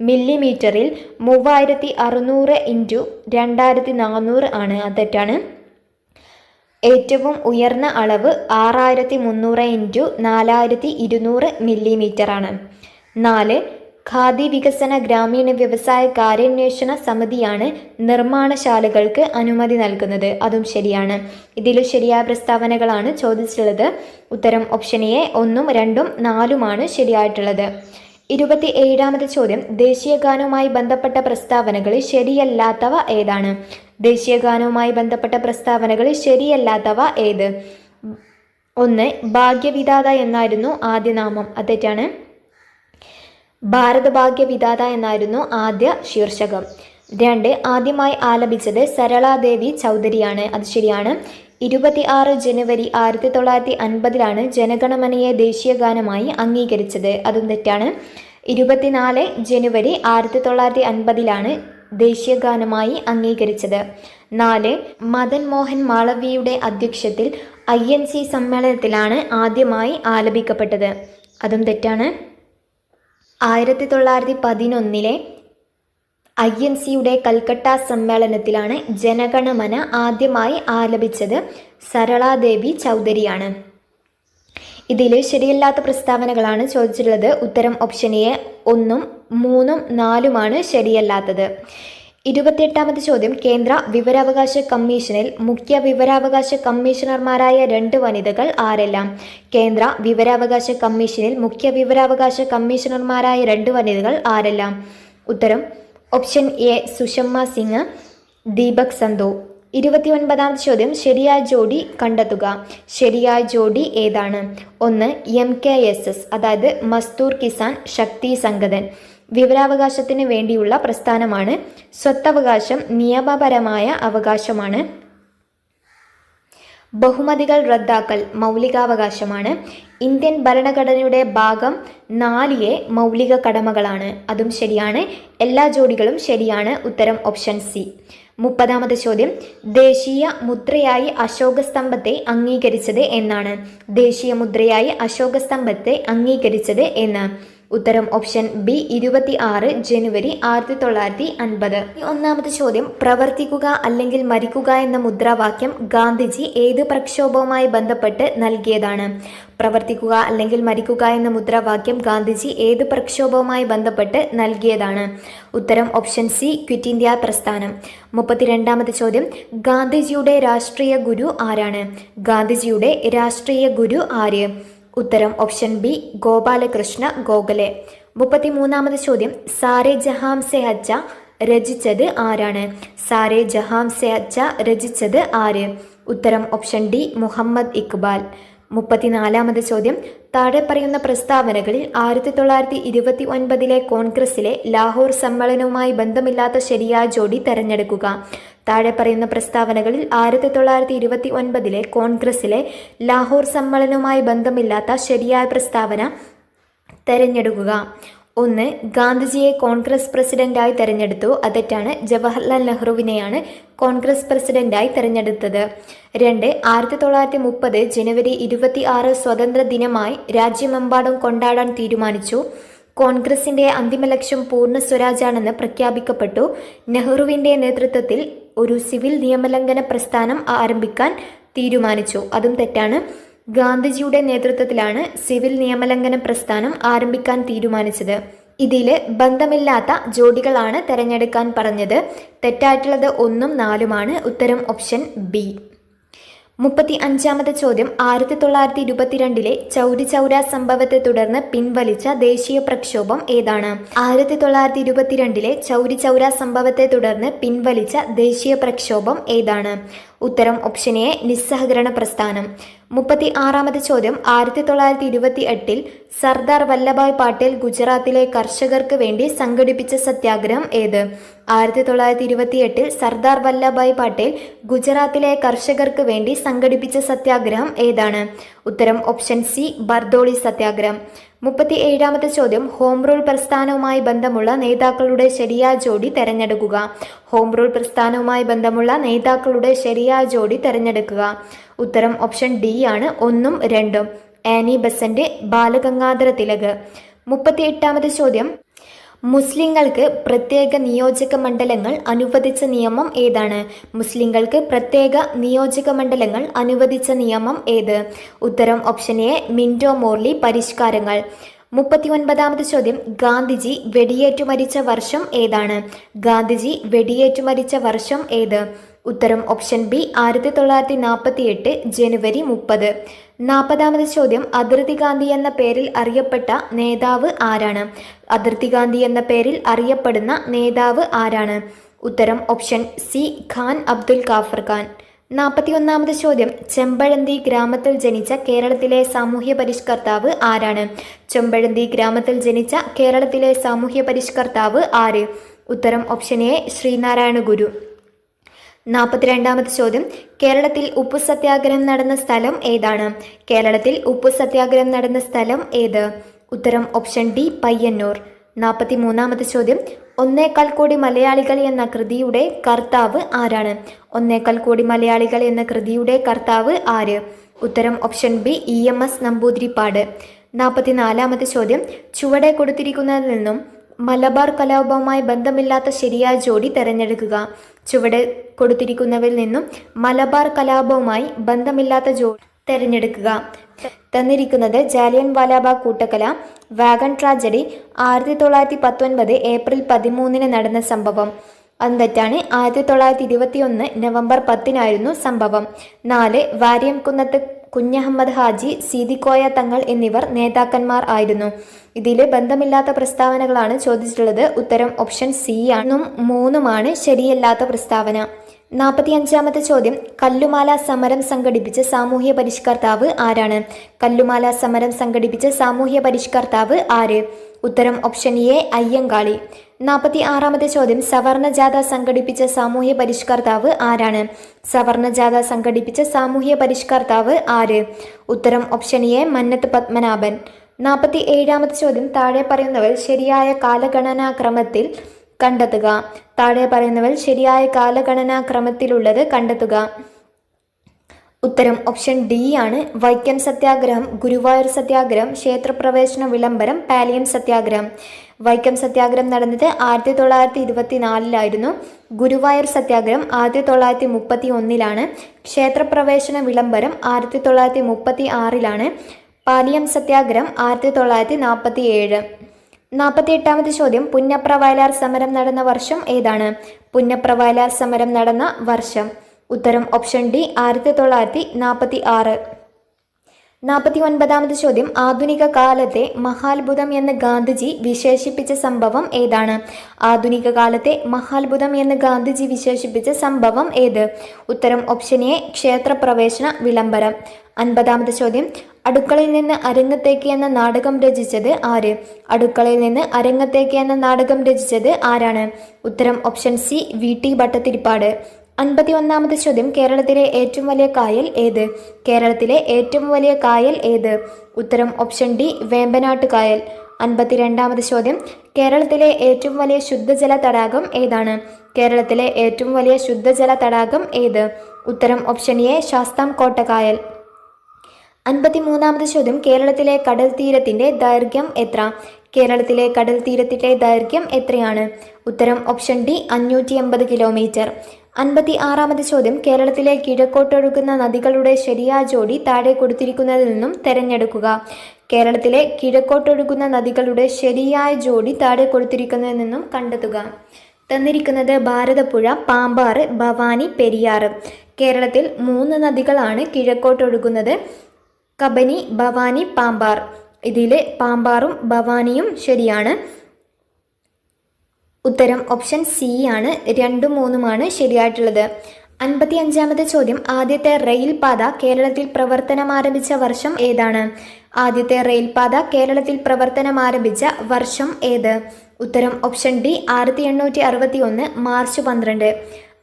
മില്ലിമീറ്ററിൽ 3600 × 2400 ആണ്. അത് തെറ്റാണ്. ഏറ്റവും ഉയർന്ന അളവ് 6300 × 4200 മില്ലിമീറ്റർ ആണ്. 4. ഖാദി വികസന ഗ്രാമീണ വ്യവസായ കാര്യാന്വേഷണ സമിതിയാണ് നിർമ്മാണശാലകൾക്ക് അനുമതി നൽകുന്നത്. അതും ശരിയാണ്. ഇതിൽ ശരിയായ പ്രസ്താവനകളാണ് ചോദിച്ചിട്ടുള്ളത്. ഉത്തരം ഓപ്ഷൻ എ 1, 2, 4 ശരിയായിട്ടുള്ളത്. 27-ാമത് ചോദ്യം, ദേശീയ ഗാനവുമായി ബന്ധപ്പെട്ട പ്രസ്താവനകളിൽ ശരിയല്ലാത്തവ ഏതാണ്? ദേശീയ ഗാനവുമായി ബന്ധപ്പെട്ട പ്രസ്താവനകളിൽ ശരിയല്ലാത്തവ ഏത്? 1. ഭാഗ്യവിധാത എന്നായിരുന്നു ആദ്യ നാമം. അത് തെറ്റാണ്. ഭാരത ഭാഗ്യവിധാത എന്നായിരുന്നു ആദ്യ ശീർഷകം. 2. ആദ്യമായി ആലപിച്ചത് സരളാദേവി ചൗധരിയാണ്. അത് ശരിയാണ്. 26 ജനുവരി 1950 ജനഗണമനയെ ദേശീയ ഗാനമായി അംഗീകരിച്ചത്. അതും തെറ്റാണ്. 24 ജനുവരി 1950 ദേശീയ ഗാനമായി അംഗീകരിച്ചത്. 4. മദൻ മോഹൻ മാളവ്യയുടെ അധ്യക്ഷത്തിൽ INC സമ്മേളനത്തിലാണ് ആദ്യമായി ആലപിക്കപ്പെട്ടത്. അതും തെറ്റാണ്. 1911 INCയുടെ കൽക്കട്ട സമ്മേളനത്തിലാണ് ജനഗണമന ആദ്യമായി ആലപിച്ചത് സരളാദേവി ചൗധരിയാണ്. ഇതിൽ ശരിയല്ലാത്ത പ്രസ്താവനകളാണ് ചോദിച്ചിട്ടുള്ളത്. ഉത്തരം ഓപ്ഷൻ എ 1, 3, 4 ശരിയല്ലാത്തത്. 28-ാമത് ചോദ്യം, കേന്ദ്ര വിവരാവകാശ കമ്മീഷനിൽ മുഖ്യ വിവരാവകാശ കമ്മീഷണർമാരായ 2 വനിതകൾ ആരെല്ലാം? കേന്ദ്ര വിവരാവകാശ കമ്മീഷനിൽ മുഖ്യ വിവരാവകാശ കമ്മീഷണർമാരായ 2 വനിതകൾ ആരെല്ലാം? ഉത്തരം ഓപ്ഷൻ എ സുഷമ്മ സിംഗ്, ദീപക് സന്ധു. 29-ാമത് ചോദ്യം, ശരിയായ ജോഡി കണ്ടെത്തുക. ശരിയായ ജോഡി ഏതാണ്? 1. MKSS അതായത് മസ്ദൂർ കിസാൻ ശക്തി സംഗതൻ വിവരാവകാശത്തിന് വേണ്ടിയുള്ള പ്രസ്ഥാനമാണ്. സ്വത്തവകാശം നിയമപരമായ അവകാശമാണ്. ബഹുമതികൾ റദ്ദാക്കൽ മൗലികാവകാശമാണ്. ഇന്ത്യൻ ഭരണഘടനയുടെ ഭാഗം 4A മൗലിക കടമകളാണ്. അതും ശരിയാണ്. എല്ലാ ജോഡികളും ശരിയാണ്. ഉത്തരം ഓപ്ഷൻ സി. 30ാമത്തെ ചോദ്യം, ദേശീയ മുദ്രയായി അശോക സ്തംഭത്തെ അംഗീകരിച്ചത് എന്നാണ്? ദേശീയ മുദ്രയായി അശോക സ്തംഭത്തെ അംഗീകരിച്ചത് എന്ന്? ഉത്തരം ഓപ്ഷൻ ബി 26 ജനുവരി 1950. 1ാമത്തെ ചോദ്യം, പ്രവർത്തിക്കുക അല്ലെങ്കിൽ മരിക്കുക എന്ന മുദ്രാവാക്യം ഗാന്ധിജി ഏത് പ്രക്ഷോഭവുമായി ബന്ധപ്പെട്ട് നൽകിയതാണ്? പ്രവർത്തിക്കുക അല്ലെങ്കിൽ മരിക്കുക എന്ന മുദ്രാവാക്യം ഗാന്ധിജി ഏത് പ്രക്ഷോഭവുമായി ബന്ധപ്പെട്ട് നൽകിയതാണ്? ഉത്തരം ഓപ്ഷൻ സി ക്വിറ്റ് ഇന്ത്യ പ്രസ്ഥാനം. 32ാമത്തെ ചോദ്യം, ഗാന്ധിജിയുടെ രാഷ്ട്രീയ ഗുരു ആരാണ്? ഗാന്ധിജിയുടെ രാഷ്ട്രീയ ഗുരു ആര്? ഉത്തരം ഓപ്ഷൻ ബി ഗോപാലകൃഷ്ണ ഗോഖലെ. 33ാമത് ചോദ്യം, സാരേ ജഹാം സെ അച്ച രചിച്ചത് ആരാണ്? സാരേ ജഹാം സെ അച്ച രചിച്ചത് ആര്? ഉത്തരം ഓപ്ഷൻ ഡി മുഹമ്മദ് ഇക്ബാൽ. 34ാമത് ചോദ്യം, താഴെ പറയുന്ന പ്രസ്താവനകളിൽ 1929 കോൺഗ്രസിലെ ലാഹോർ സമ്മേളനവുമായി ബന്ധമില്ലാത്ത ശരിയായ ജോഡി തെരഞ്ഞെടുക്കുക. താഴെ പറയുന്ന പ്രസ്താവനകളിൽ 1929 കോൺഗ്രസിലെ ലാഹോർ സമ്മേളനവുമായി ബന്ധമില്ലാത്ത ശരിയായ പ്രസ്താവന തെരഞ്ഞെടുക്കുക. 1. ഗാന്ധിജിയെ കോൺഗ്രസ് പ്രസിഡന്റായി തെരഞ്ഞെടുത്തു. അത് തെറ്റാണ്. ജവഹർലാൽ നെഹ്റുവിനെയാണ് കോൺഗ്രസ് പ്രസിഡന്റായി തെരഞ്ഞെടുത്തത്. 2. 1930 ജനുവരി 26 സ്വതന്ത്ര ദിനമായി രാജ്യമെമ്പാടും കൊണ്ടാടാൻ തീരുമാനിച്ചു. കോൺഗ്രസിന്റെ അന്തിമ ലക്ഷ്യം പൂർണ്ണ സ്വരാജാണെന്ന് പ്രഖ്യാപിക്കപ്പെട്ടു. നെഹ്റുവിന്റെ നേതൃത്വത്തിൽ ഒരു സിവിൽ നിയമലംഘന പ്രസ്ഥാനം ആരംഭിക്കാൻ തീരുമാനിച്ചു. അതും തെറ്റാണ്. ഗാന്ധിജിയുടെ നേതൃത്വത്തിലാണ് സിവിൽ നിയമലംഘന പ്രസ്ഥാനം ആരംഭിക്കാൻ തീരുമാനിച്ചത്. ഇതില് ബന്ധമില്ലാത്ത ജോഡികളാണ് തെരഞ്ഞെടുക്കാൻ പറഞ്ഞത്. തെറ്റായിട്ടുള്ളത് 1ഉം 4ഉമാണ്. ഉത്തരം ഓപ്ഷൻ ബി. 35ാമത്തെ ചോദ്യം, 1922 ചൗരി ചൗര സംഭവത്തെ തുടർന്ന് പിൻവലിച്ച ദേശീയ പ്രക്ഷോഭം ഏതാണ്? 1922 ചൗരി ചൗര സംഭവത്തെ തുടർന്ന് പിൻവലിച്ച ദേശീയ പ്രക്ഷോഭം ഏതാണ്? ഉത്തരം ഓപ്ഷൻ എ നിസ്സഹകരണ പ്രസ്ഥാനം. 36ാമത് ചോദ്യം, 1928 സർദാർ വല്ലഭായ് പട്ടേൽ ഗുജറാത്തിലെ കർഷകർക്ക് വേണ്ടി സംഘടിപ്പിച്ച സത്യാഗ്രഹം ഏത്? 1928 സർദാർ വല്ലഭായ് പട്ടേൽ ഗുജറാത്തിലെ കർഷകർക്ക് വേണ്ടി സംഘടിപ്പിച്ച സത്യാഗ്രഹം ഏതാണ്? ഉത്തരം ഓപ്ഷൻ സി ബർദോളി സത്യാഗ്രഹം. 37ാമത്തെ ചോദ്യം, ഹോം റൂൾ പ്രസ്ഥാനവുമായി ബന്ധമുള്ള നേതാക്കളുടെ ശരിയായ ജോഡി തെരഞ്ഞെടുക്കുക. ഹോം റൂൾ പ്രസ്ഥാനവുമായി ബന്ധമുള്ള നേതാക്കളുടെ ശരിയായ ജോഡി തെരഞ്ഞെടുക്കുക. ഉത്തരം ഓപ്ഷൻ ഡി ആണ് 1ഉം 2ഉം. Annie Besant, Balagangadhara Tilak. 38ാമത് ചോദ്യം, മുസ്ലിങ്ങൾക്ക് പ്രത്യേക നിയോജക മണ്ഡലങ്ങൾ അനുവദിച്ച നിയമം ഏതാണ്? മുസ്ലിങ്ങൾക്ക് പ്രത്യേക നിയോജക മണ്ഡലങ്ങൾ അനുവദിച്ച നിയമം ഏത്? ഉത്തരം ഓപ്ഷൻ എ മിന്റോ മോർലി പരിഷ്കാരങ്ങൾ. 39ാമത് ചോദ്യം, ഗാന്ധിജി വെടിയേറ്റു മരിച്ച വർഷം ഏതാണ്? ഗാന്ധിജി വെടിയേറ്റു മരിച്ച വർഷം ഏത്? ഉത്തരം ഓപ്ഷൻ ബി 1948 ജനുവരി 30. 40ാമത് ചോദ്യം, അതിർത്തി ഗാന്ധി എന്ന പേരിൽ അറിയപ്പെട്ട നേതാവ് ആരാണ്? അതിർത്തി ഗാന്ധി എന്ന പേരിൽ അറിയപ്പെടുന്ന നേതാവ് ആരാണ്? ഉത്തരം ഓപ്ഷൻ സി ഖാൻ അബ്ദുൽ ഖാഫർ ഖാൻ. 41ാമത് ചോദ്യം, ചെമ്പഴന്തി ഗ്രാമത്തിൽ ജനിച്ച കേരളത്തിലെ സാമൂഹ്യ പരിഷ്കർത്താവ് ആരാണ്? ചെമ്പഴന്തി ഗ്രാമത്തിൽ ജനിച്ച കേരളത്തിലെ സാമൂഹ്യ പരിഷ്കർത്താവ് ആര്? ഉത്തരം ഓപ്ഷൻ എ ശ്രീനാരായണ ഗുരു. 42ാമത് ചോദ്യം, കേരളത്തിൽ ഉപ്പു സത്യാഗ്രഹം നടന്ന സ്ഥലം ഏതാണ്? കേരളത്തിൽ ഉപ്പു സത്യാഗ്രഹം നടന്ന സ്ഥലം ഏത്? ഉത്തരം ഓപ്ഷൻ ഡി പയ്യന്നൂർ. 43ാമത് ചോദ്യം, 1.25 കോടി മലയാളികൾ എന്ന കൃതിയുടെ കർത്താവ് ആരാണ്? 1.25 കോടി മലയാളികൾ എന്ന കൃതിയുടെ കർത്താവ് ആര്? ഉത്തരം ഓപ്ഷൻ ബി EMS നമ്പൂതിരിപ്പാട്. 44ാമത് ചോദ്യം, ചുവടെ കൊടുത്തിരിക്കുന്നതിൽ നിന്നും മലബാർ കലാപവുമായി ബന്ധമില്ലാത്ത ശരിയായ ജോഡി തെരഞ്ഞെടുക്കുക. ചുവടെ കൊടുത്തിരിക്കുന്നവരിൽ നിന്നും മലബാർ കലാപവുമായി ബന്ധമില്ലാത്ത ജോഡി തെരഞ്ഞെടുക്കുക. തന്നിരിക്കുന്നത് ജാലിയൻ വാലാബാഗ് കൂട്ടക്കൊല, വാഗൺ ട്രാജഡി 1919 ഏപ്രിൽ 13 നടന്ന സംഭവം. അത് തെറ്റാണ്. 1921 നവംബർ 10 സംഭവം. 4. വാര്യംകുന്നത്ത് കുഞ്ഞഹമ്മദ് ഹാജി, സീതിക്കോയ തങ്ങൾ എന്നിവർ നേതാക്കന്മാർ ആയിരുന്നു. ഇതിൽ ബന്ധമില്ലാത്ത പ്രസ്താവനകളാണ് ചോദിച്ചിട്ടുള്ളത്. ഉത്തരം ഓപ്ഷൻ സി ആണെന്നും 3ഉമാണ് ശരിയല്ലാത്ത പ്രസ്താവന. 45ാമത്തെ ചോദ്യം, കല്ലുമാല സമരം സംഘടിപ്പിച്ച സാമൂഹ്യ പരിഷ്കർത്താവ് ആരാണ്? കല്ലുമാല സമരം സംഘടിപ്പിച്ച സാമൂഹ്യ പരിഷ്കർത്താവ് ആര്? ഉത്തരം ഓപ്ഷൻ എ അയ്യങ്കാളി. 46-ാമത്തെ ചോദ്യം, സവർണ ജാഥ സംഘടിപ്പിച്ച സാമൂഹ്യ പരിഷ്കർത്താവ് ആരാണ്? സവർണ ജാഥ സംഘടിപ്പിച്ച സാമൂഹ്യ പരിഷ്കർത്താവ് ആര്? ഉത്തരം ഓപ്ഷൻ എ മന്നത്ത് പത്മനാഭൻ. 47-ാമത്തെ ചോദ്യം, താഴെ പറയുന്നവർ ശരിയായ കാലഗണനാക്രമത്തിൽ കണ്ടെത്തുക. താഴെ പറയുന്നവർ ശരിയായ കാലഗണനാക്രമത്തിലുള്ളത് കണ്ടെത്തുക. ഉത്തരം ഓപ്ഷൻ ഡി ആണ്. വൈക്കം സത്യാഗ്രഹം, ഗുരുവായൂർ സത്യാഗ്രഹം, ക്ഷേത്രപ്രവേശന വിളംബരം, പാലിയം സത്യാഗ്രഹം. വൈക്കം സത്യാഗ്രഹം നടന്നത് 1924 ഗുരുവായൂർ സത്യാഗ്രഹം 1931 ക്ഷേത്രപ്രവേശന വിളംബരം 1936 പാലിയം സത്യാഗ്രഹം 1947. 48-ാമത്തെ ചോദ്യം, പുന്നപ്ര വയലാർ സമരം നടന്ന വർഷം ഏതാണ്? പുന്നപ്ര വയലാർ സമരം നടന്ന വർഷം. ഉത്തരം ഓപ്ഷൻ ഡി 1946. 49-ാമത്തെ ചോദ്യം, ആധുനിക കാലത്തെ മഹാത്ഭുതം എന്ന് ഗാന്ധിജി വിശേഷിപ്പിച്ച സംഭവം ഏതാണ്? ആധുനിക കാലത്തെ മഹാത്ഭുതം എന്ന് ഗാന്ധിജി വിശേഷിപ്പിച്ച സംഭവം ഏത്? ഉത്തരം ഓപ്ഷൻ എ ക്ഷേത്രപ്രവേശന വിളംബരം. 50-ാമത്തെ ചോദ്യം, അടുക്കളയിൽ നിന്ന് അരങ്ങത്തേക്ക് എന്ന നാടകം രചിച്ചത് ആര്? അടുക്കളയിൽ നിന്ന് അരങ്ങത്തേക്ക് എന്ന നാടകം രചിച്ചത് ആരാണ്? ഉത്തരം ഓപ്ഷൻ സി വി.ടി. ഭട്ടതിരിപ്പാട്. 51-ാമത്തെ ചോദ്യം, കേരളത്തിലെ ഏറ്റവും വലിയ കായൽ ഏത്? കേരളത്തിലെ ഏറ്റവും വലിയ കായൽ ഏത്? ഉത്തരം ഓപ്ഷൻ ഡി വേമ്പനാട്ട് കായൽ. 52-ാമത്തെ ചോദ്യം, കേരളത്തിലെ ഏറ്റവും വലിയ ശുദ്ധജല തടാകം ഏതാണ്? കേരളത്തിലെ ഏറ്റവും വലിയ ശുദ്ധജല തടാകം ഏത്? ഉത്തരം ഓപ്ഷൻ എ ശാസ്താംകോട്ട കായൽ. 53-ാമത്തെ ചോദ്യം, കേരളത്തിലെ കടൽ തീരത്തിന്റെ ദൈർഘ്യം എത്ര? കേരളത്തിലെ കടൽ തീരത്തിന്റെ ദൈർഘ്യം എത്രയാണ്? ഉത്തരം ഓപ്ഷൻ ഡി 580 കിലോമീറ്റർ. 56-ാമത്തെ ചോദ്യം, കേരളത്തിലെ കിഴക്കോട്ടൊഴുകുന്ന നദികളുടെ ശരിയായ ജോഡി താഴെ കൊടുത്തിരിക്കുന്നതിൽ നിന്നും തിരഞ്ഞെടുക്കുക. കേരളത്തിലെ കിഴക്കോട്ടൊഴുകുന്ന നദികളുടെ ശരിയായ ജോഡി താഴെ കൊടുത്തിരിക്കുന്നതിൽ നിന്നും കണ്ടെത്തുക. തന്നിരിക്കുന്നത് ഭാരതപ്പുഴ, പാമ്പാറ്, ഭവാനി, പെരിയാറ്. കേരളത്തിൽ 3 നദികളാണ് കിഴക്കോട്ടൊഴുകുന്നത്: കബനി, ഭവാനി, പാമ്പാർ. ഇതിലെ പാമ്പാറും ഭവാനിയും ശരിയാണ്. ഉത്തരം ഓപ്ഷൻ സി ആണ്. 2ഉം 3ഉമാണ് ശരിയായിട്ടുള്ളത്. 55-ാമത്തെ ചോദ്യം, ആദ്യത്തെ റെയിൽപാത കേരളത്തിൽ പ്രവർത്തനം ആരംഭിച്ച വർഷം ഏതാണ്? ആദ്യത്തെ റെയിൽപാത കേരളത്തിൽ പ്രവർത്തനം ആരംഭിച്ച വർഷം ഏത്? ഉത്തരം ഓപ്ഷൻ ഡി 1861 മാർച്ച് 12.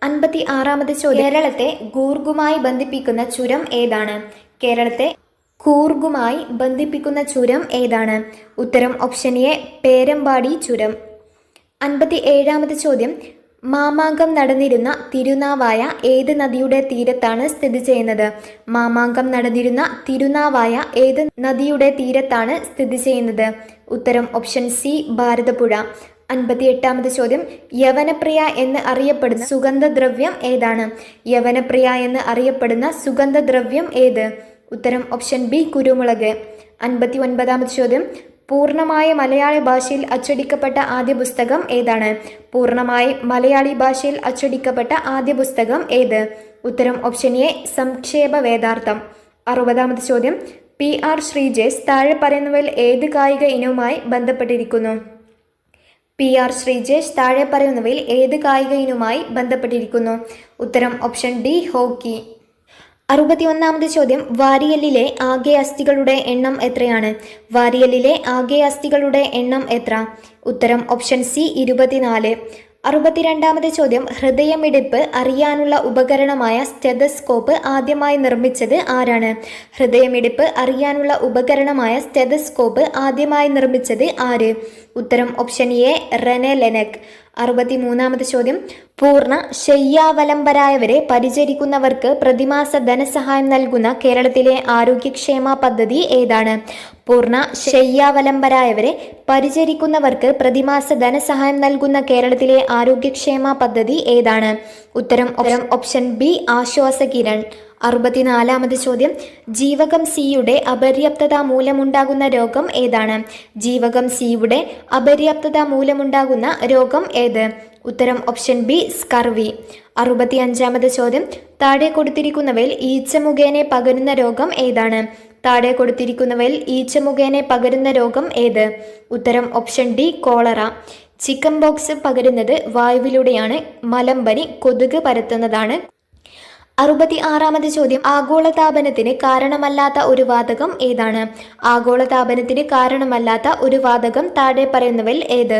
56-ാമത്തെ ചോദ്യം, കേരളത്തെ കൂർഗുമായി ബന്ധിപ്പിക്കുന്ന ചുരം ഏതാണ്? കേരളത്തെ കൂർഗുമായി ബന്ധിപ്പിക്കുന്ന ചുരം ഏതാണ്? ഉത്തരം ഓപ്ഷൻ എ പേരമ്പാടി ചുരം. 57-ാമത്തെ ചോദ്യം, മാമാങ്കം നടന്നിരുന്ന തിരുനാവായ ഏത് നദിയുടെ തീരത്താണ് സ്ഥിതി ചെയ്യുന്നത്? മാമാങ്കം നടന്നിരുന്ന തിരുനാവായ ഏത് നദിയുടെ തീരത്താണ് സ്ഥിതി ചെയ്യുന്നത്? ഉത്തരം ഓപ്ഷൻ സി ഭാരതപ്പുഴ. 58-ാമത്തെ ചോദ്യം, യവനപ്രിയ എന്ന് അറിയപ്പെടുന്ന സുഗന്ധദ്രവ്യം ഏതാണ്? യവനപ്രിയ എന്ന് അറിയപ്പെടുന്ന സുഗന്ധദ്രവ്യം ഏത്? ഉത്തരം ഓപ്ഷൻ ബി കുരുമുളക്. 59-ാമത്തെ ചോദ്യം, പൂർണ്ണമായ മലയാളി ഭാഷയിൽ അച്ചടിക്കപ്പെട്ട ആദ്യ പുസ്തകം ഏതാണ്? പൂർണ്ണമായി മലയാളി ഭാഷയിൽ അച്ചടിക്കപ്പെട്ട ആദ്യ പുസ്തകം ഏത്? ഉത്തരം ഓപ്ഷൻ എ സംക്ഷേപ വേദാർത്ഥം. 60-ാമത്തെ ചോദ്യം, PR ശ്രീജേഷ് താഴെ പറയുന്നവയിൽ ഏത് കായിക ഇനവുമായി ബന്ധപ്പെട്ടിരിക്കുന്നു? PR ശ്രീജേഷ് താഴെ പറയുന്നവയിൽ ഏത് കായിക ഇനവുമായി ബന്ധപ്പെട്ടിരിക്കുന്നു? ഉത്തരം ഓപ്ഷൻ ഡി ഹോക്കി. 61-ാമത്തെ ചോദ്യം, വാരിയലിലെ ആകെ അസ്ഥികളുടെ എണ്ണം എത്രയാണ്? വാരിയലിലെ ആകെ അസ്ഥികളുടെ എണ്ണം എത്ര? ഉത്തരം ഓപ്ഷൻ സി 24. 62-ാമത്തെ ചോദ്യം, ഹൃദയമിടിപ്പ് അറിയാനുള്ള ഉപകരണമായ സ്റ്റെതസ്കോപ്പ് ആദ്യമായി നിർമ്മിച്ചത് ആരാണ്? ഹൃദയമിടിപ്പ് അറിയാനുള്ള ഉപകരണമായ സ്റ്റെതസ്കോപ്പ് ആദ്യമായി നിർമ്മിച്ചത് ആര്? ഉത്തരം ഓപ്ഷൻ എ റെനെ ലെനക്. 63-ാമത്തെ ചോദ്യം, പൂർണ്ണ ശയ്യാവലംബരായവരെ പരിചരിക്കുന്നവർക്ക് പ്രതിമാസ ധനസഹായം നൽകുന്ന കേരളത്തിലെ ആരോഗ്യക്ഷേമ പദ്ധതി ഏതാണ്? പൂർണ്ണ ശയ്യാവലംബരായവരെ പരിചരിക്കുന്നവർക്ക് പ്രതിമാസ ധനസഹായം നൽകുന്ന കേരളത്തിലെ ആരോഗ്യക്ഷേമ പദ്ധതി ഏതാണ്? ഉത്തരം ഓപ്ഷൻ ബി ആശ്വാസകിരൺ. 64-ാമത്തെ ചോദ്യം, ജീവകം സിയുടെ അപര്യാപ്തത മൂലമുണ്ടാകുന്ന രോഗം ഏതാണ്? ജീവകം സിയുടെ അപര്യാപ്തത മൂലമുണ്ടാകുന്ന രോഗം ഏത്? ഉത്തരം ഓപ്ഷൻ ബി സ്കർവി. 65-ാമത്തെ ചോദ്യം, താഴെ കൊടുത്തിരിക്കുന്നവയിൽ ഈച്ച മുഖേന പകരുന്ന രോഗം ഏതാണ്? താഴെ കൊടുത്തിരിക്കുന്നവയിൽ ഈച്ച മുഖേന പകരുന്ന രോഗം ഏത്? ഉത്തരം option D cholera. Chicken box പകരുന്നത് വായുവിലൂടെയാണ്. മലമ്പനി കൊതുക് പരത്തുന്നതാണ്. 66-ാമത് ചോദ്യം, ആഗോളതാപനത്തിന് കാരണമല്ലാത്ത ഒരു വാതകം ഏതാണ്? ആഗോളതാപനത്തിന് കാരണമല്ലാത്ത ഒരു വാതകം താഴെ പറയുന്നവയിൽ ഏത്?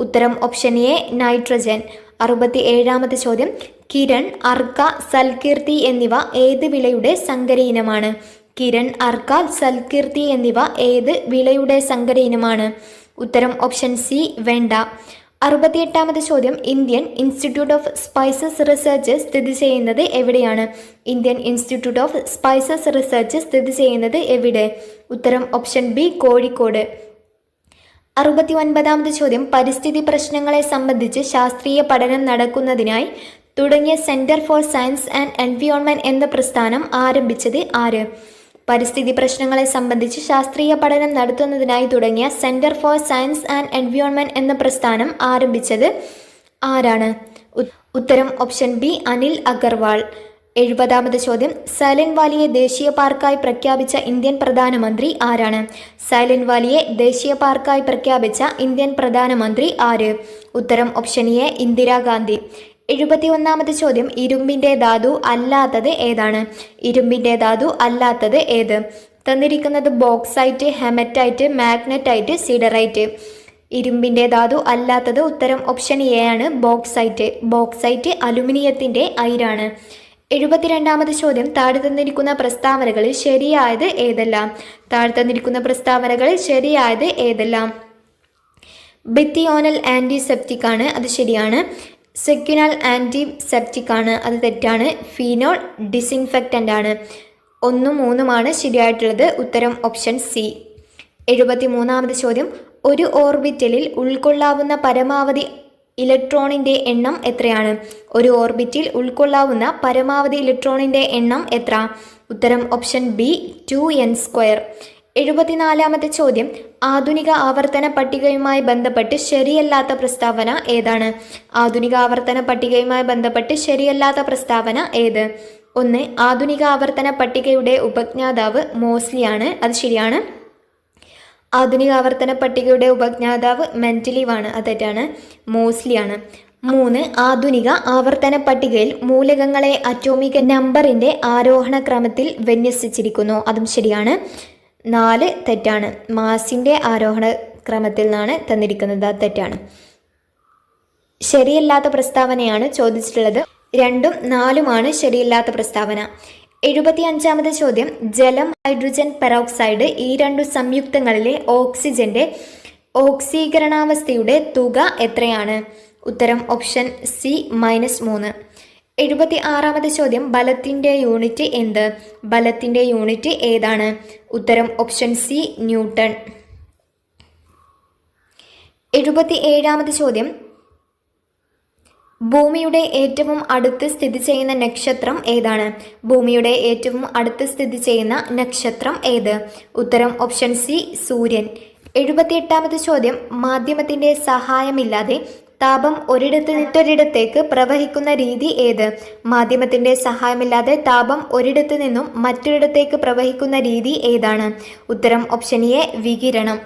ഉത്തരം ഓപ്ഷൻ എ നൈട്രജൻ. 67-ാമത് ചോദ്യം, കിരൺ, അർക്ക, സൽകീർത്തി എന്നിവ ഏത് വിളയുടെ സങ്കര ഇനമാണ്? കിരൺ, അർക്ക, സൽകീർത്തി എന്നിവ ഏത് വിളയുടെ സങ്കര ഇനമാണ്? ഉത്തരം ഓപ്ഷൻ സി വെണ്ട. 68-ാമത് ചോദ്യം, Indian institute of spices research സ്ഥിതി ചെയ്യുന്നത് എവിടെയാണ്? Indian institute of spices research സ്ഥിതി ചെയ്യുന്നത് എവിടെ? ഉത്തരം ഓപ്ഷൻ ബി കോഴിക്കോട്. 69-ാമത് ചോദ്യം, പരിസ്ഥിതി പ്രശ്നങ്ങളെ സംബന്ധിച്ച് ശാസ്ത്രീയ പഠനം നടക്കുന്നതിനായി തുടങ്ങിയ centre for science and environment എന്ന പ്രസ്ഥാനം ആരംഭിച്ചത് ആര്? പരിസ്ഥിതി പ്രശ്നങ്ങളെ സംബന്ധിച്ച് ശാസ്ത്രീയ പഠനം നടത്തുന്നതിനായി തുടങ്ങിയ centre for science and environment എന്ന പ്രസ്ഥാനം ആരംഭിച്ചത് ആരാണ്? ഉത്തരം ഓപ്ഷൻ ബി അനിൽ അഗർവാൾ. 70-ാമത് ചോദ്യം, സൈലന്റ് വാലിയെ ദേശീയ പാർക്കായി പ്രഖ്യാപിച്ച ഇന്ത്യൻ പ്രധാനമന്ത്രി ആരാണ്? സൈലന്റ് വാലിയെ ദേശീയ പാർക്കായി പ്രഖ്യാപിച്ച ഇന്ത്യൻ പ്രധാനമന്ത്രി ആര്? ഉത്തരം ഓപ്ഷൻ എ ഇന്ദിരാഗാന്ധി. 71-ാമത് ചോദ്യം, ഇരുമ്പിന്റെ ധാതു അല്ലാത്തത് ഏതാണ്? ഇരുമ്പിന്റെ ധാതു അല്ലാത്തത് ഏത്? തന്നിരിക്കുന്നത് ബോക്സൈറ്റ്, ഹെമറ്റൈറ്റ്, മാഗ്നറ്റൈറ്റ്, സിഡറൈറ്റ്. ഇരുമ്പിന്റെ ധാതു അല്ലാത്തത് ഉത്തരം ഓപ്ഷൻ എ ആണ് ബോക്സൈറ്റ്. ബോക്സൈറ്റ് അലുമിനിയത്തിന്റെ അയിരാണ്. 72-ാമത് ചോദ്യം, താഴെ തന്നിരിക്കുന്ന പ്രസ്താവനകളിൽ ശരിയായത് ഏതെല്ലാം? താഴെ തന്നിരിക്കുന്ന പ്രസ്താവനകളിൽ ശരിയായത് ഏതെല്ലാം? ബിത്തിയോണൽ ആന്റിസെപ്റ്റിക് ആണ്, അത് ശരിയാണ്. സെക്യുനൽ ആന്റിസെപ്റ്റിക് ആണ്, അത് തെറ്റാണ്. ഫീനോൾ ഡിസിൻഫെക്റ്റന്റ് ആണ്. 1ഉം 3ഉമാണ് ശരിയായിട്ടുള്ളത്. ഉത്തരം ഓപ്ഷൻ സി. 73-ാമത് ചോദ്യം, ഒരു ഓർബിറ്റലിൽ ഉൾക്കൊള്ളാവുന്ന പരമാവധി ഇലക്ട്രോണിന്റെ എണ്ണം എത്രയാണ്? ഒരു ഓർബിറ്റിൽ ഉൾക്കൊള്ളാവുന്ന പരമാവധി ഇലക്ട്രോണിന്റെ എണ്ണം എത്ര? ഉത്തരം ഓപ്ഷൻ ബി 2n². 74-ാമത്തെ ചോദ്യം, ആധുനിക ആവർത്തന പട്ടികയുമായി ബന്ധപ്പെട്ട് ശരിയല്ലാത്ത പ്രസ്താവന ഏതാണ്? ആധുനിക ആവർത്തന പട്ടികയുമായി ബന്ധപ്പെട്ട് ശരിയല്ലാത്ത പ്രസ്താവന ഏത്? 1. ആധുനിക ആവർത്തന പട്ടികയുടെ ഉപജ്ഞാതാവ് മോസ്ലിയാണ്, അത് ശരിയാണ്. ആധുനിക ആവർത്തന പട്ടികയുടെ ഉപജ്ഞാതാവ് മെന്റലീവ് ആണ്, അത് തെറ്റാണ്. മോസ്ലിയാണ്. 3. ആധുനിക ആവർത്തന പട്ടികയിൽ മൂലകങ്ങളെ അറ്റോമിക് നമ്പറിന്റെ ആരോഹണ ക്രമത്തിൽ വിന്യസിച്ചിരിക്കുന്നു, അതും ശരിയാണ്. 4 തെറ്റാണ്. മാസിന്റെ ആരോഹണ ക്രമത്തിൽ നിന്നാണ് തന്നിരിക്കുന്നത്, അത് തെറ്റാണ്. ശരിയല്ലാത്ത പ്രസ്താവനയാണ് ചോദിച്ചിട്ടുള്ളത്. 2ഉം 4ഉമാണ് ശരിയല്ലാത്ത പ്രസ്താവന. 75-ാമത് ചോദ്യം, ജലം, ഹൈഡ്രജൻ പെറോക്സൈഡ് ഈ രണ്ടു സംയുക്തങ്ങളിലെ ഓക്സിജന്റെ ഓക്സീകരണാവസ്ഥയുടെ തുക എത്രയാണ്? ഉത്തരം ഓപ്ഷൻ സി -3. 76-ാമത് ചോദ്യം, ബലത്തിന്റെ യൂണിറ്റ് എന്ത്? ബലത്തിന്റെ യൂണിറ്റ് ഏതാണ്? ഉത്തരം ഓപ്ഷൻ സി ന്യൂട്ടൺ. 77-ാമത് ചോദ്യം, ഭൂമിയുടെ ഏറ്റവും അടുത്ത് സ്ഥിതി ചെയ്യുന്ന നക്ഷത്രം ഏതാണ്? ഭൂമിയുടെ ഏറ്റവും അടുത്ത് സ്ഥിതി ചെയ്യുന്ന നക്ഷത്രം ഏത്? ഉത്തരം ഓപ്ഷൻ സി സൂര്യൻ. 78-ാമത് ചോദ്യം, മാധ്യമത്തിന്റെ സഹായമില്ലാതെ താപം ഒരിടത്ത് മറ്റൊരിടത്തേക്ക് പ്രവഹിക്കുന്ന രീതി ഏത്? മാധ്യമത്തിന്റെ സഹായമില്ലാതെ താപം ഒരിടത്ത് നിന്നും മറ്റൊരിടത്തേക്ക് പ്രവഹിക്കുന്ന രീതി ഏതാണ്? ഉത്തരം ഓപ്ഷൻ എ വികിരണം.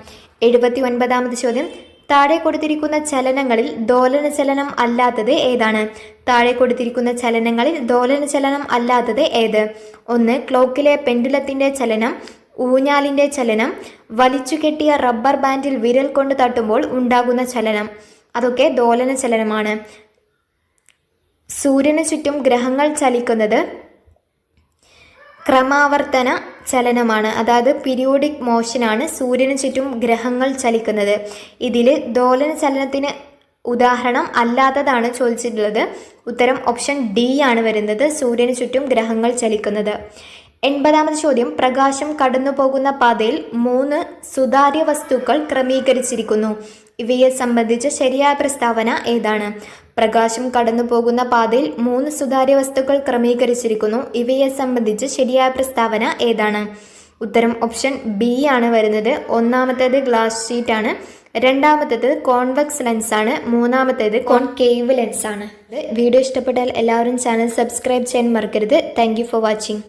79-ാമത് ചോദ്യം, താഴെ കൊടുത്തിരിക്കുന്ന ചലനങ്ങളിൽ ദോലന ചലനം അല്ലാത്തത് ഏതാണ്? താഴെ കൊടുത്തിരിക്കുന്ന ചലനങ്ങളിൽ ദോലന ചലനം അല്ലാത്തത് ഏത്? 1. ക്ലോക്കിലെ പെൻഡുലത്തിന്റെ ചലനം, ഊഞ്ഞാലിന്റെ ചലനം, വലിച്ചു കെട്ടിയ റബ്ബർ ബാൻഡിൽ വിരൽ കൊണ്ട് തട്ടുമ്പോൾ ഉണ്ടാകുന്ന ചലനം, അതൊക്കെ ദോലന ചലനമാണ്. സൂര്യന് ചുറ്റും ഗ്രഹങ്ങൾ ചലിക്കുന്നത് ക്രമാവർത്തന ചലനമാണ്, അതായത് പീരിയോഡിക് മോഷനാണ് സൂര്യന് ചുറ്റും ഗ്രഹങ്ങൾ ചലിക്കുന്നത്. ഇതിൽ ദോലന ചലനത്തിന് ഉദാഹരണം അല്ലാത്തതാണ് ചോദിച്ചിട്ടുള്ളത്. ഉത്തരം ഓപ്ഷൻ ഡി ആണ് വരുന്നത്, സൂര്യന് ചുറ്റും ഗ്രഹങ്ങൾ ചലിക്കുന്നത്. 80-ാമത് ചോദ്യം, പ്രകാശം കടന്നു പോകുന്ന പാതയിൽ 3 സുതാര്യ വസ്തുക്കൾ ക്രമീകരിച്ചിരിക്കുന്നു. ഇവയെ സംബന്ധിച്ച ശരിയായ പ്രസ്താവന ഏതാണ്? പ്രകാശം കടന്നു പോകുന്ന പാതയിൽ 3 സുതാര്യ വസ്തുക്കൾ ക്രമീകരിച്ചിരിക്കുന്നു. ഇവയെ സംബന്ധിച്ച് ശരിയായ പ്രസ്താവന ഏതാണ്? ഉത്തരം ഓപ്ഷൻ ബി ആണ് വരുന്നത്. 1-ാമത്തേത് ഗ്ലാസ് ഷീറ്റ് ആണ്, 2-ാമത്തേത് കോൺവെക്സ് ലെൻസ് ആണ്, 3-ാമത്തേത് കോൺകേവ് ലെൻസ് ആണ്. വീഡിയോ ഇഷ്ടപ്പെട്ടാൽ എല്ലാവരും ചാനൽ സബ്സ്ക്രൈബ് ചെയ്യാൻ മറക്കരുത്. Thank you for watching.